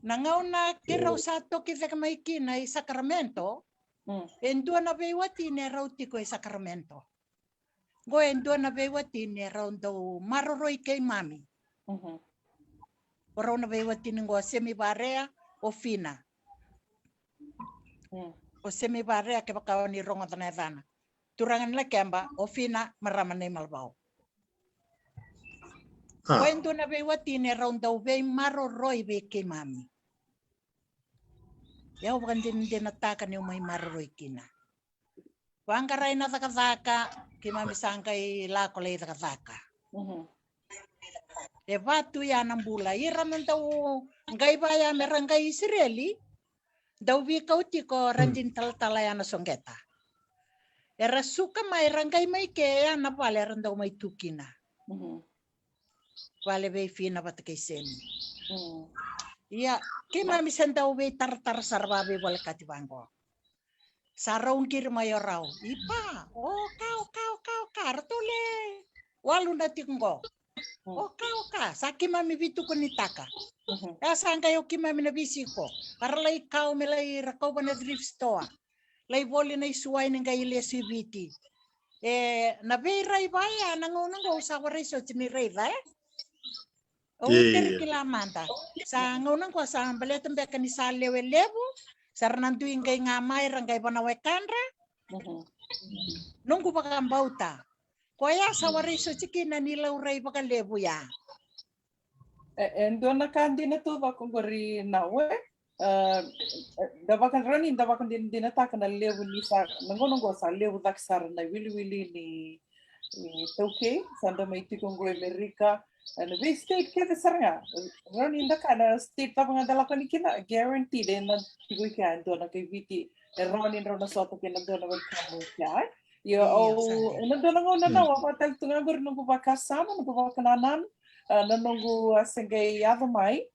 B: Nangaw na kiraw sa to kita may kinay Sacramento. Endua na bewati ni rauti ko Sacramento. Go endua na bewati ni raundo maroroy kay mami. Oraw na bewati ni go semibarea o fina. O semibarea ke baka ni rongo tanayana. Turangan la kemba o fina maraman na malbao. Kwento na bewati ni raundo be maroroy be kay mami. Yaw bakan din nataka ni umay maroroy kina. Wangkaray na takataka kay mami sangkay lakolay takataka. E batu ya ng bula. Iraman daw ngay baya merangay Israeli. Daw bikaw tiko randin taltalaya na songgeta. Era suka may rangay may kaya na pala daw may tukina. vale vei fina bat kay sen. Ia ke mami senta uwe tar sarvabe wal katibango. Saraun kir mayorau. Ipa, kau kartule. Walu natingo. Kau saki mami vitu kunitaka. Sangka yo ki mami na bisiko. Para lai kau melai rakau bana thrift store. Lai boli na isuai nga ile sibiti. Na berai baya nango sa waray so tiniray ba? Kila manta. Sa ngonang ko sa baletan be kan sa lebu. Sarnantu ingay ngamay rangay banaway kanra. Nung ko baka bauta. Kuya sa waray so chikina nila uray baka lebu ya.
A: Endo na kandi na to ba kung gori nawe. Dabakan ranin dabakan din dinatakan na lebu ni sa nangonong sa lebu daksar na wili ni tauke sanda may tikong go Amerika. And we state kaya saranga. Ranin da kana state tabang dala ko ni kina guaranteed na tigoy kaya ando na kay viti. Ranin ro na soto kina do na wal kamo kaya. Yo nando na ngona na wapatal tunga gor nung kasama nung kananan nanongo sengay yavamai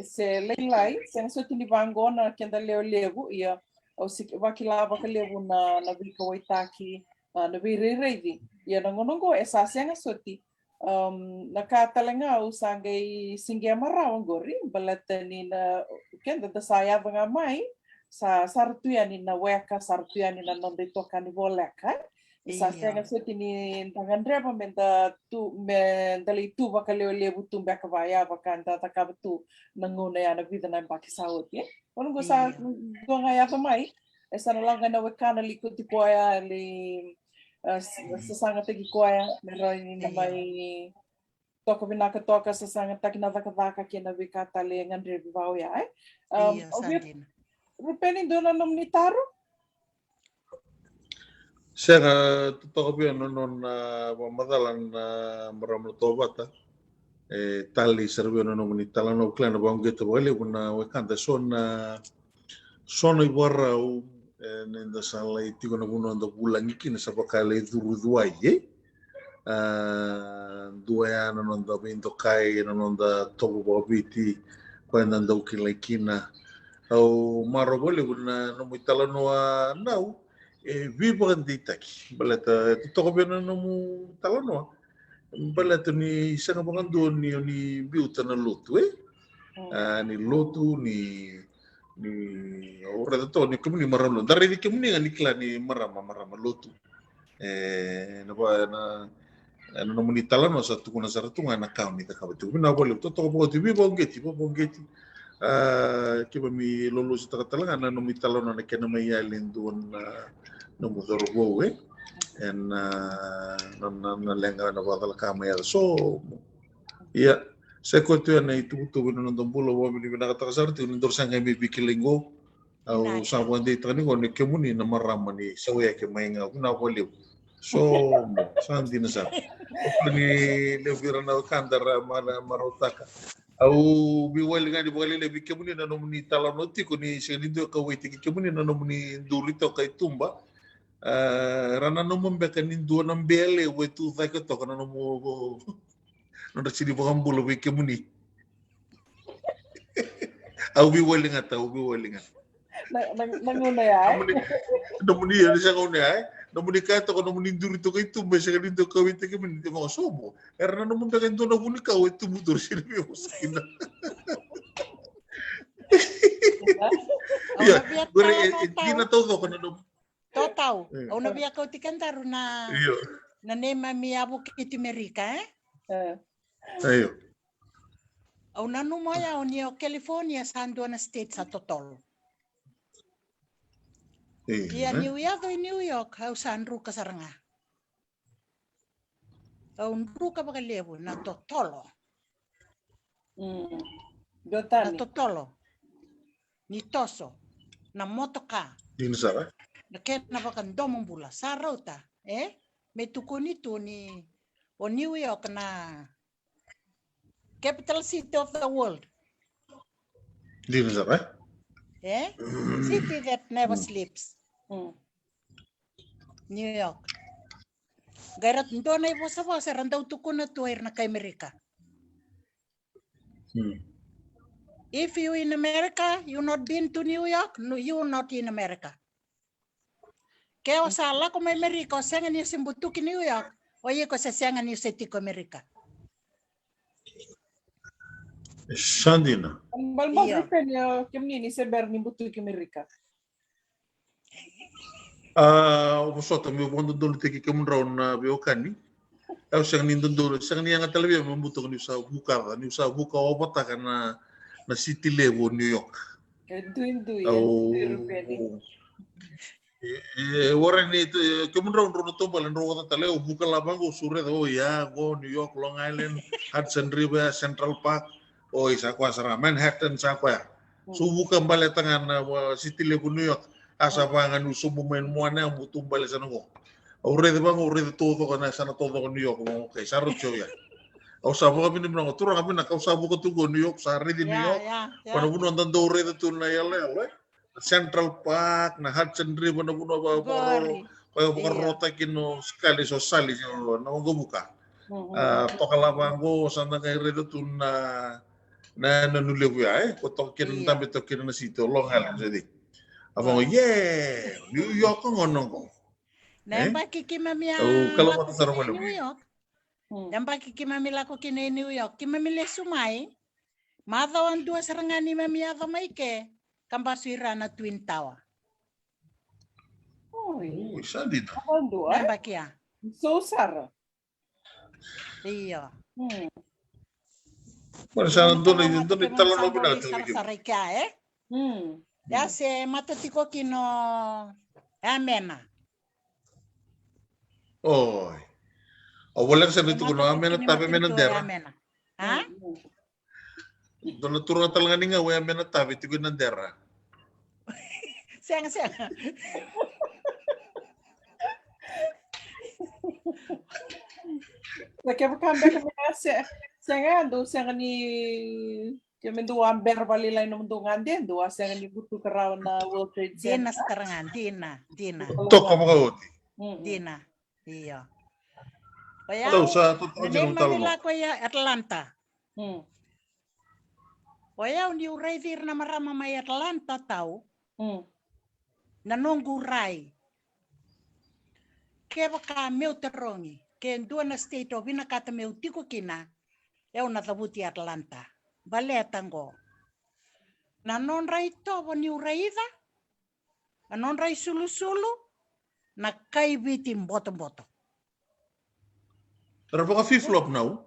A: se leilai sen so tini vangona kenda lebu ia o wakilava ka lebu na vika waitaki na virereidi ia nangonongo esa senga soti nakatalenga usangay singya maraw gori balatani na kenda da saya banga mai sa sartuani na weka sartuani na nonde toka ni voleka sa senga soti ni tangandre pa menta tu mendali tu bakaleo lebu tu baka vaya bakanta takabtu nanguna ya na vida na bakisawot ye ono go sa gonga ya mai esa na lang na wekana likod ti kuya li sasanga tegi kuya meron ni may toka binaka toka sasanga tagi na vaka kina vikata le ngandre bivao ya rupenin do na nominitaro
C: Saya totoo non madalan maram tobata tali serve non nominitala no klana bangeta wale kuna wakanda sono ibarra nenda sala itiko na kuno ndo bulang ikina sa bakale duruduai dua ano ndo binto kai ano ndo tobo bobiti kwenda ndo kilekina au maro wale kuna nominitala no nau vivo anditaki balata toko bena no talano balata ni sanga bangando ni biuta na lutu ni lutu ni ora to ni kemuni marano dari di kemuni ngani kla ni marama lutu na ba na no muni talano sa tukuna saratu ngana kaun ni takabatu na bole to bo ti vivo ngeti kiba mi lolo sa takatalang na no mi talano na kena may alindun no mudorbo en na lenga na badal kamera so ya se kotu na itu no ndombulo wa mi na katakasar ti ndor sanga mi bikilingo au sa wande tani ko ne kemuni na marama ni sawe ke mainga na boliu so sandi na sa ni le vira na kandara marotaka au biwal ngani bole le bikemuni na nomuni talano ti ko ni selindo ka witi kemuni na nomuni durito kay tumba rana no membeka nindu na mbele wetu vai ka to kana no mo no sini bokambulo be kemuni au bi welinga
A: nanguna ya
C: nomuni ya sa ko ne nomuni ka to no nindu to kay tumba sa lindo ka witi kemuni mo sobo rana no membeka nindu na bunika wetu mudur sini be usina ya gina todo kana no
B: Total, au na via kau tikantaru na nema mi abu kiti Amerika
C: Ayo.
B: Au na numaya o New California Sandona State sa totol. Ia New York au sanru kasaranga. Au nru ka bagalebu na totolo. Na totolo. Ni toso. Na motoka.
C: Dino sa
B: Naket na bakan domong bula sarota me tukuni tu ni o New York na capital city of the world
C: Dino sa
B: city that never sleeps New York garat ndo na ibo sa randau tukuna tu air na kay Amerika If you in America, you not been to New York, no, you not in America. Kaya sala ko may Amerika, siya nga niyo simbutuk in New York, o ye ko siya nga niyo sa tiko Amerika.
C: Sandina.
A: Balma African ya kemni ni seber ni butu Amerika.
C: Sota mi bondo dolo teki kemun raun na biokani. Au sang ni dolo, sang ni yang talabi membutuh ni sa buka obata kana na city level New York.
A: Duin.
C: Orang ni kemun raun rono to balan rono tale buka labang go sure do ya go New York, Long Island, Hudson River, Central Park. Oh, isa ko sa Manhattan sa ko. Subukan balik tangan city level New York. Asa pangan usumo men muana butuh balik sana ko. Ore de todo kana sana todo ko New York mo kay sarot ya. Au sabu kami ni bilang turang kami nak sabu ko tugo New York sa di New York. Pada buno andan do ore de tu na yale. Central Park na Hudson River na buno ba ko rota kino sekali so sali na go buka. Tokalabang sana kay redo tu na nulebu ya ko tokin tambe tokin na sito Long Island jadi. Abang New York ko ngono ko.
B: Nampak kikimamia
C: kalau mau taruh mana?
B: New York. Nampak kikimamila ko kini New York. Kimamile sumai. Madawan dua serangani mamia do maike. Kambasira na Twin Tower.
A: Oh,
C: isa din.
B: Nampak ya.
A: So sar.
B: Iya.
C: Mana doon talon mo na ito.
B: Sarika Ya se matatiko kino amena.
C: Oh. Wala sa dito kuno amena tabi mena dera.
B: Ha?
C: Doon turun talaga ni nga we amena tabi tigo na dera.
B: Siang.
A: Lagi bukan kami saya ando saya ni kami dua amber bali lain nundungan din dua saya ni butuh kerawan na World Trade Center.
B: Dina sekarang Dina.
C: Tok ka mga uti.
B: Dina. Iya. Kaya
C: Tahu sa totoo
B: din
C: talmo.
B: Manila ko ya Atlanta. Kaya undi uray dir na marama may Atlanta tau. Nanongguray. Kaya baka meu terongi. Kaya dua na state of inakata meu tiko kina. Eu natabuti Atlanta. Baletango. Nanon rai to ni uraida. Anon rai sulu na kaibitim bottom.
C: Pero baka flip-flop now?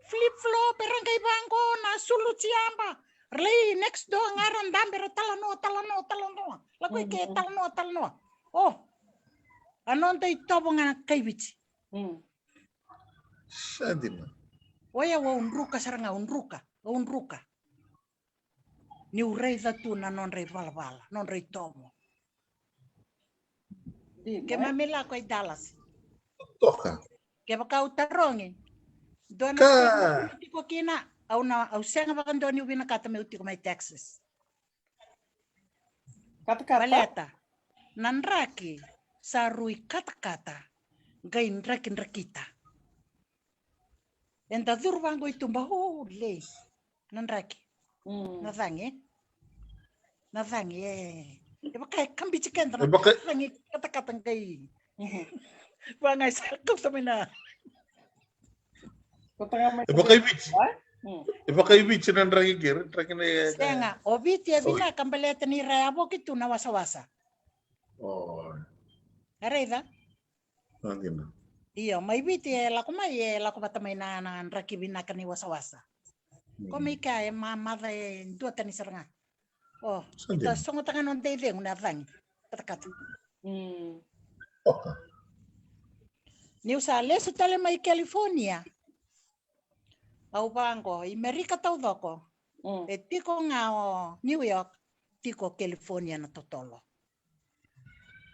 B: Flip-flop perang kay bangko na sulu siamba. Rlay next do ngaran damber talano. Lagoy ke talano. Oh. Anon tay to nga kaibiti.
C: Sadin.
B: Oya wa unruka saranga unruka. Ni urei da tu na non rei valvala, non rei tomo. Ke mamela ko Dallas.
C: Toka.
B: Ke baka utarongi. Dona ko kina au senga baka doni ubina kata me uti ko mai Texas.
A: Kata.
B: Baleta. Nanraki sarui kata. Gain rakin rakita. Enta durbango itumba le nanraki navangi iba kay kambi chicken navangi kata kay bangai sakop sa mina
C: iba kay bitch nanraki gir na
B: senga obiti abina kambaleta ni rayabo kitu na wasa
C: oh
B: areda
C: angina.
B: Iya, may biti la ko matamay na rakibina kani wasa. Komi ka mama dua tani seranga. Oh, ito songo tangan on dede una vang. Kata.
C: Okay.
B: Ni usale sa tale may California. Au bango, Amerika tau doko. E tiko nga New York, tiko California na totolo.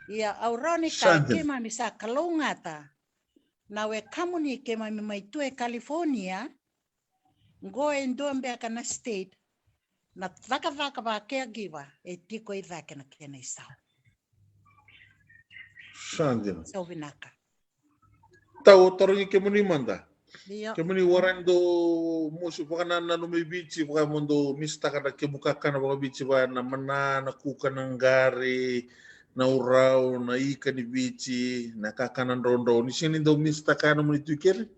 B: Iya, auronika kema misa kalungata. Nawe kamu ni kema maitue California ngoe ndombe kana state na vaka ba caregiver tiko ivaka na kena isao.
C: Sandina.
B: Sau vinaka.
C: Tahu torongi kemu ni manda.
B: Dio.
C: Kemani waran do musu pakana na no bici paka mondo mista kada kebukakan na paka bici ba na mana na kuka ng gari na urau na ika ni bici na kakanan rondo ni sini do mista kana mo itukir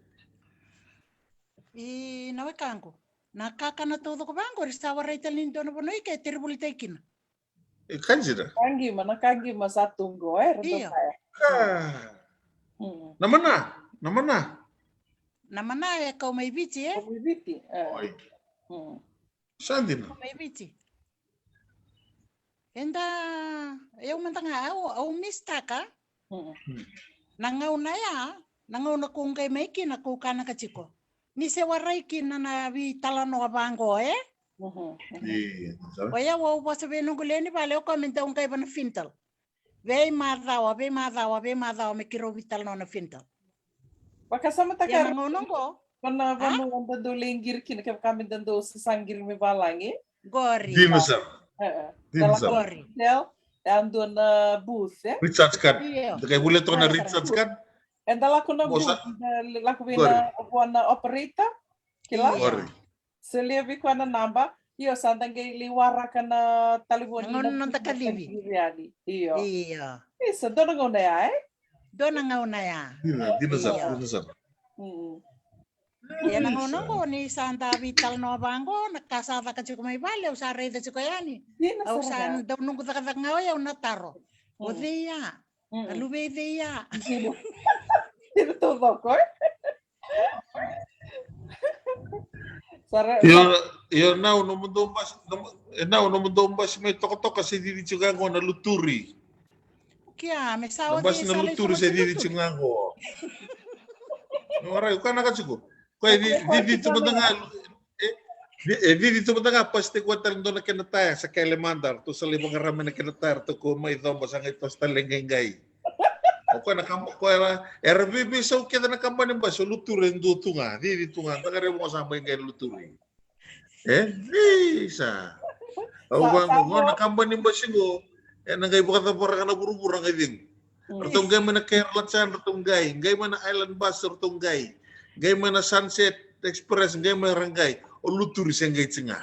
B: Nawe kango. Nakakana todo ko bango risawa raital nindo na bonoy kay terrible taking.
C: kanjira
A: Kangi ma satunggo
B: Iya.
C: na mana
B: Namana ya kau may bici
A: Komiviti.
C: oi sandina
B: Kau may bici. Enda eu mantanga au mistaka nangaw na ya nangaw na kung kay may kinakuka na kachiko. Ni se waray kinana vi talano abango Waya wa wasa benong guleni vale o kamenta un kay bana fintal. Ve madawa me kiro vital no na fintal.
A: Wakasama
B: Ya
A: taka
B: mangonong ko
A: Pana dando lenggir kina kami dando sesangir me balangi.
B: gori.
C: dinasar
B: Gori.
A: Del ando na booth.
C: recharge card
B: Iya.
C: kay boleh to na recharge card
A: Enda laku na booth.
C: Bosa-
A: Laku na operator. Kila.
C: Gori.
A: Selia vi kwa na namba. Iyo sandange liwara kana taliboni.
B: Ngon ta kalibi.
A: Iyo.
B: Iya.
A: Isa dono ngone ya
B: Do nangaw na ya. Iya.
C: dinasar
B: Ya nangonong ko ni santa vital no abango nakasada ka chiko may vale usa rey de chiko yani. Au san daw nung kuta kada ngaw ya nataro. O dia. Alube dia.
A: Tiro todo ko. Sara
C: Yo now no mundo mbas may toko kasi di chugango na luturi.
B: Kia me sawa
C: Nabas na luturi sa di chugango. No aray ka na kachugo. Kaya di tumutanga di tumutanga pasti ko talang do na kinataya sa Kailimantar to sa libang rami na kinataya to ko may dombas ang ito sa talengay. Ako na kampo ko era RBB so kita na kampanya ba so luturi ndo tunga di tunga tagare mo kasama yung luturi. Bisa. Ako mo na kampanya ba sigo nangay buka ta para kana buru-buru nga din. Ratong gay man na Kerala chan ratong gay man na Island Bus ratong gay man na Sunset Express gay man rangay o luturi sa gay tinga.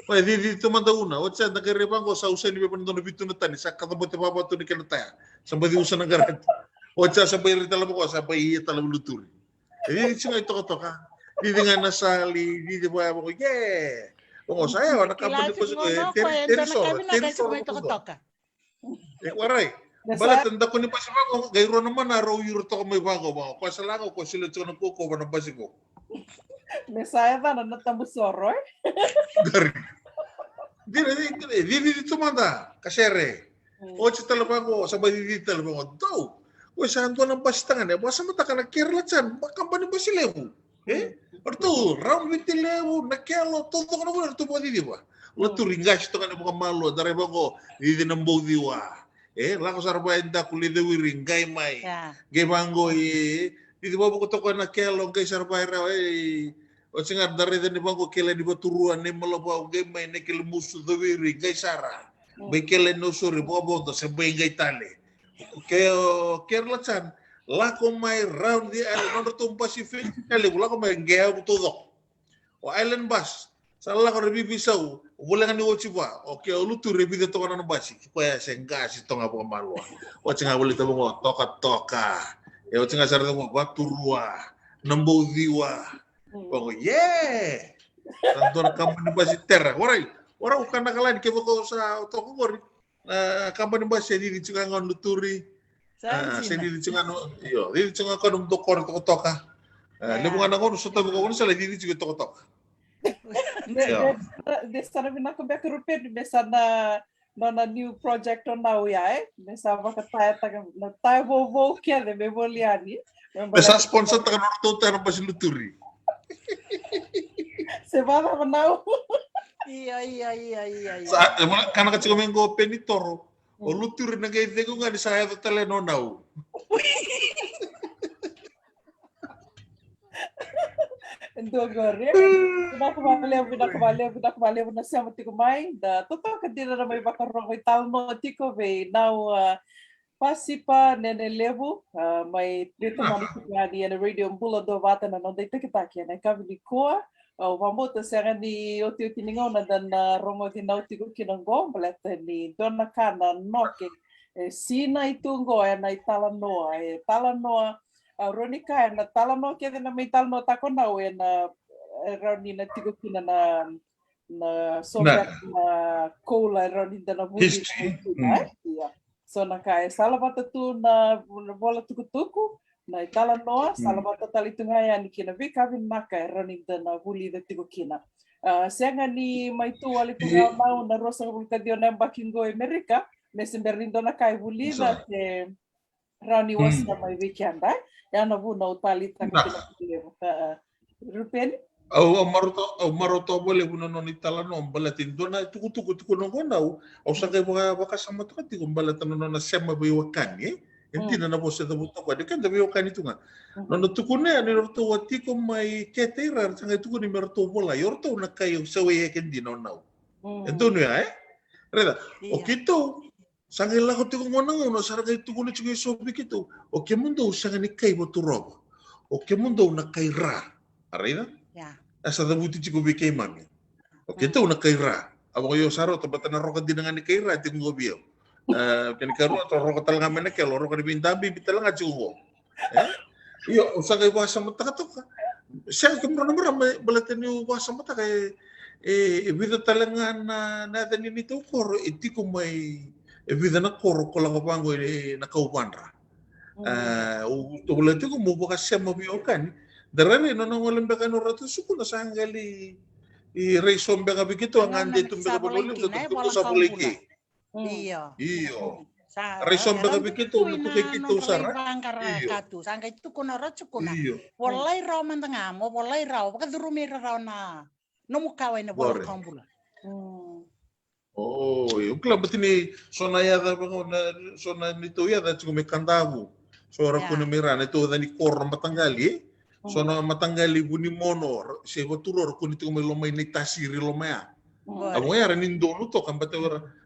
C: Pwede di tumanda una. O siya, nagkaribang ko sa usan ni Pepan na bito na tani. Sa katabot na papato ni Kanataya. Sabay di usan ng garat. O siya, sabay rin talaga ko. Sabay iya talaga luturi. Di siya nga ito ka. Di nga nasali. Di ba ako, yeah. O saya, nakapan ko sa Terisor. Waray. Balat, tanda ko ni Pasibago. Gayro naman, araw yuro to ko may bago. Pasalango ko, sila ito ng kuko, wanang basigo.
A: Mesaya ba na natabusoro
C: Gari. Di tumanda kasere. O si talabago sabay di talabago daw. O saan to ng bastangan basta mata ka nakirla chan kampanya ba silebu. Orto round with lebu nakelo todo ko na to ba di ba. Lo turingas to kan mo malo dare bago di nambo diwa. Lako sarba enda kulide wiring gay mai. Gay bango di ba ko to ko nakelo gay sarba ra o singa dari ni bango kele di baturuan ni malaba gay mai ne kele musu do wiri gay sara. Be kele no suri bo to se be gay tale. Keo kerla chan la ko mai round di island to Pacific kele la ko mai gay todo. O island bus sala ko rebi bisau bulan ni ochiba o ke lutu rebi de to na basi ko ya senga si to ngabo malwa. O singa boli to mo toka. E o singa sara mo baturua nambo diwa. Pokok tanto na kampanya basi terra. Orang ukan nakalan ke boko sa toko gor. Kampanya basi di Cikangon luturi. Sedi di Cikangon iyo, di Cikangon untuk kor toka. Ni bunga nangor so tabu ko sa di juga toka.
A: Dessa na ko be rupe dessa na new project on now ya dessa ba ka na tayo vo ke de be boliani.
C: Besa sponsor takan orto terra basi luturi.
A: Se va a manau.
B: Iya.
C: Saat kana ka cikom ngo penitoro. O luturi na gay dego nga di saya tele no nau.
A: Endo gore. Budak kembali na siya mati kumay. Da toto kadira na may bakarong may talmo tiko be now Pasipa nene levu, mai dito manikipani na radio mbula do vata na nonda itakitaki na kavili koa, o vamota sera ni oti oti ningona dan rongo di nauti ko kinango, baleta ni dona kana noke, sina itungo e na italanoa, talanoa, ronika e na talanoa kede na may talanoa tako na e na rauni na tigo kina na sobat na kola rauni na buli na iya. So naka e salabata tu na bola tuku na itala noa salabata talitunga ya ni kina vika vin maka e running na buli de tiku kina. Senga ni mai tu ali punga mau na rosa bulka dio na bakingo Amerika nesse berlindo na kai buli na te rani wasa mai weekend ya na bu na utali taka kina Rupen
C: au maroto boleh buno non itala no balatin dona tuku no gondau au sakai baka sama tukati kumbalatan no na sema biwakan entina na bosa da buto kwa dekan da biwakan itu nga no tukune ani roto wati ko mai ketera sanga tuku ni merto bola yorto na kai sawe kendi no nau ento no ya reda o kito sanga la ko tuku ngonang no sarga tuku ni chuki so bikito o ke mundo sanga ni kai boturo o ke mundo na kai ra arida asa da buti chico bike mami. Oke itu una kaira. Abo yo saro to batana roka dinangan ni kaira ti ngo bio. Kan karu to roka talanga mena ke lo roka di bintabi bitalanga chugo. Iyo usaga bahasa mata to ka. Saya kemro nomor balatani bahasa mata kay vida talanga na dani ni to kor itiko mai vida na kor ko lang pango na kaupandra. To bulati ko mo baka siya mabiokan. Darani no ngolembe kan ratu suku na sangali I reison bega begitu ngande tum bega boleh untuk sa boleki.
B: Iyo.
C: Reison bega begitu untuk kita sara.
B: Katu sangga itu kuna ratu kuna. Wallahi raw mandangamo, wallahi raw kadurumi raw na nomukawa na wala kambula.
C: Oh, yung club betini sona ya da sona nito ya da cukup kandabu. Sora kuna mirana itu dani kor matanggali. Sono matanggali buni mono se turor kun itu melomai ni tasiri lomaya amo ya ranin dolu to kan bate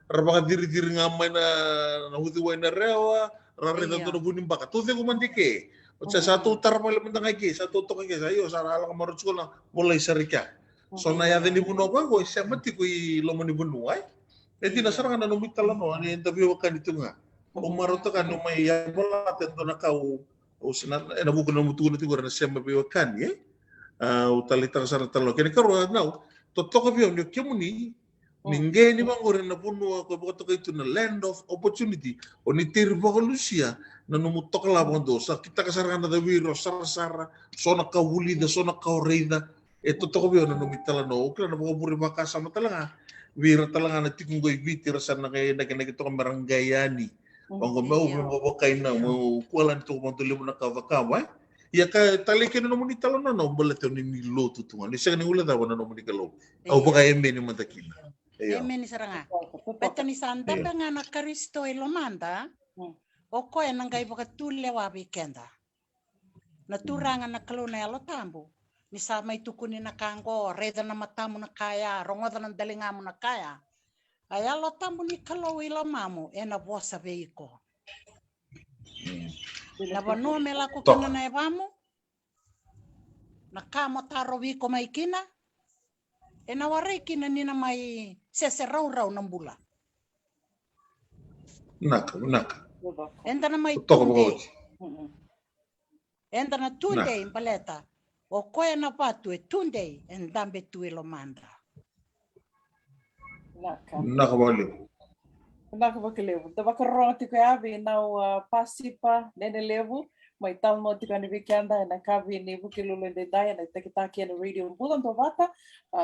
C: rabaga diri ngamai na huti waina rewa rare to buni baka to te kumandike o satu utar male mentangai ke satu to ke ayo sara ala kamar sekolah mulai serika sona ya deni buno ba go se mati ku lomani bunu ai eti nasara kana no mitala no ani interview kan itu nga umaro to kan no mai ya bola tento na kau usna na buku na mutu na tigura na sema biwakan utalitang sana talo kini karo now to bio nyo kemuni ninge ni mangore na puno ko boto kay na land of opportunity o ni tirbogalusia na numutok labang do sa kita kasarangan na wiro sara sona kawuli da sona kawreida to bio na numitala no ukla na bukaburi baka sama talanga wira talanga na tikunggoy bitir sa na kay nagito kamarangayani Panggo mau mababakay na mo kualan to mo tuloy mo nakawakawa ya ka talikin no ni talon no balato ni niloto tunga ni sa ni ula daw na no ni kalo au baka emme ni matakina
B: emme ni saranga beto ni santa nga na Kristo ilomanda o ko nang gay baka tulle wa weekenda na turanga na kalona lo tambo ni sa may tukuni na kango reda na matamu na kaya rongoda ng dalingamu na kaya Aya lo tambo ni kalau ilo mamu na bosa veiko. Na bano mela ko kina na evamu. Na kamo taro viko mai kina. Na ware kina nina mai sese rau ng bula.
C: Naka.
B: Enda na mai tunde. Enda na tunde impaleta. O koe na patu tunde endambe tu ilo manda.
C: Nakabaliw.
A: Nakabaliw. Tabakarong ti kaya nau pasipa nene levu mai tal no ti kani weekenda na kavi ni bukilulo de daya na takitaki na radio bulan to vata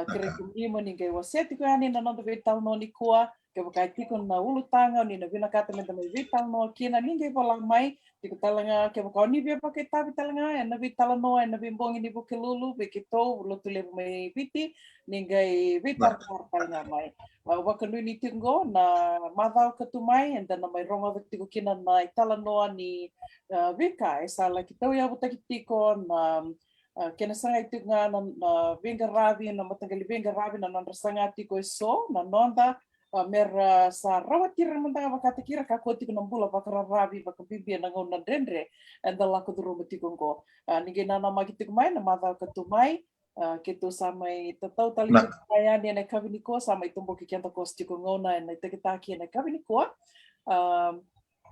A: kire kumimo ni ngai waseti kaya ni na no de tal no ni kua ke bukai tikon na ulutanga ni na vina kata me mai vital no kina ni ngai bolang mai ti talanga ke bukai ni be pakai tabi talanga na vital no na bimbong ni bukilulu bekito lutule mai viti ni ngai vital talanga mai wakanu ni tingo na madau katumai and then na mai ronga tiko kina na itala noa ni vika esa la kita ya buta kitiko na kena sanga itu nga na venga ravi na matangali venga ravi na nandra sanga tiko eso na nonda mera sa rawatira mantanga vakatikira kakoti kuna mbula vakararavi vakabibia na ngona dendre and the lako duru matikungo ninge nana magitiku mai na madha katumai ketu samai tatau tali kaya ni na kaviniko samai tumbo kikianta kostiku ngona na tekitaki na kaviniko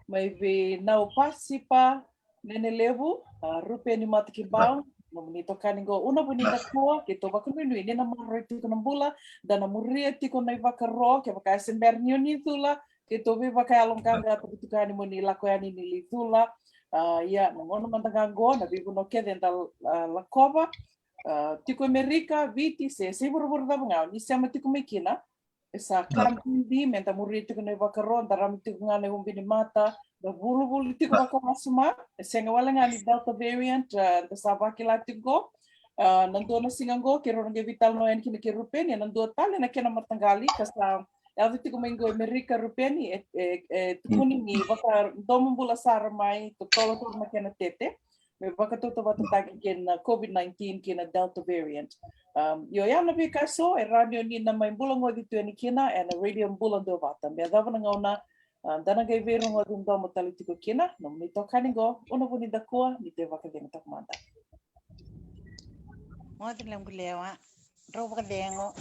A: mai ve nau pasipa nene levu rupe ni matikibau Mamuni tokani go una bonita tua ke to baka minui ni na maroi tiko na bula da na muria tiko na vaka ro ke baka semberni ni tula ke to be baka along kanga to tukani moni la ko ani ni tula ya no ngono mantanga go na bibu no ke denta la kova tiko Amerika viti se buru da ngau ni sama tiko mekina esa kambi menta muria tiko na vaka ro da ram tiko ngane umbi ni mata da bulu tiko baka masuma senga wala ngani delta variant da sabaki la tiko nandona singango ke ronge vital no en kini ke rupeni nando tale na kena matangali kasa elvi tiko mengo Amerika rupeni tukuni ni baka domumbula sara mai to tolo to na kena tete me baka to bata taki ken COVID-19 kena delta variant yo ya na bika so radio ni na mai bulango ditu ni kena and radio bulando bata me dava ngona dana gai vero ngā runga mo tali tiko kina, no mi tō kanigo, ono puni da kua, ni te waka venga tak manda.
B: Mo te lam kulewa, ro waka vengo.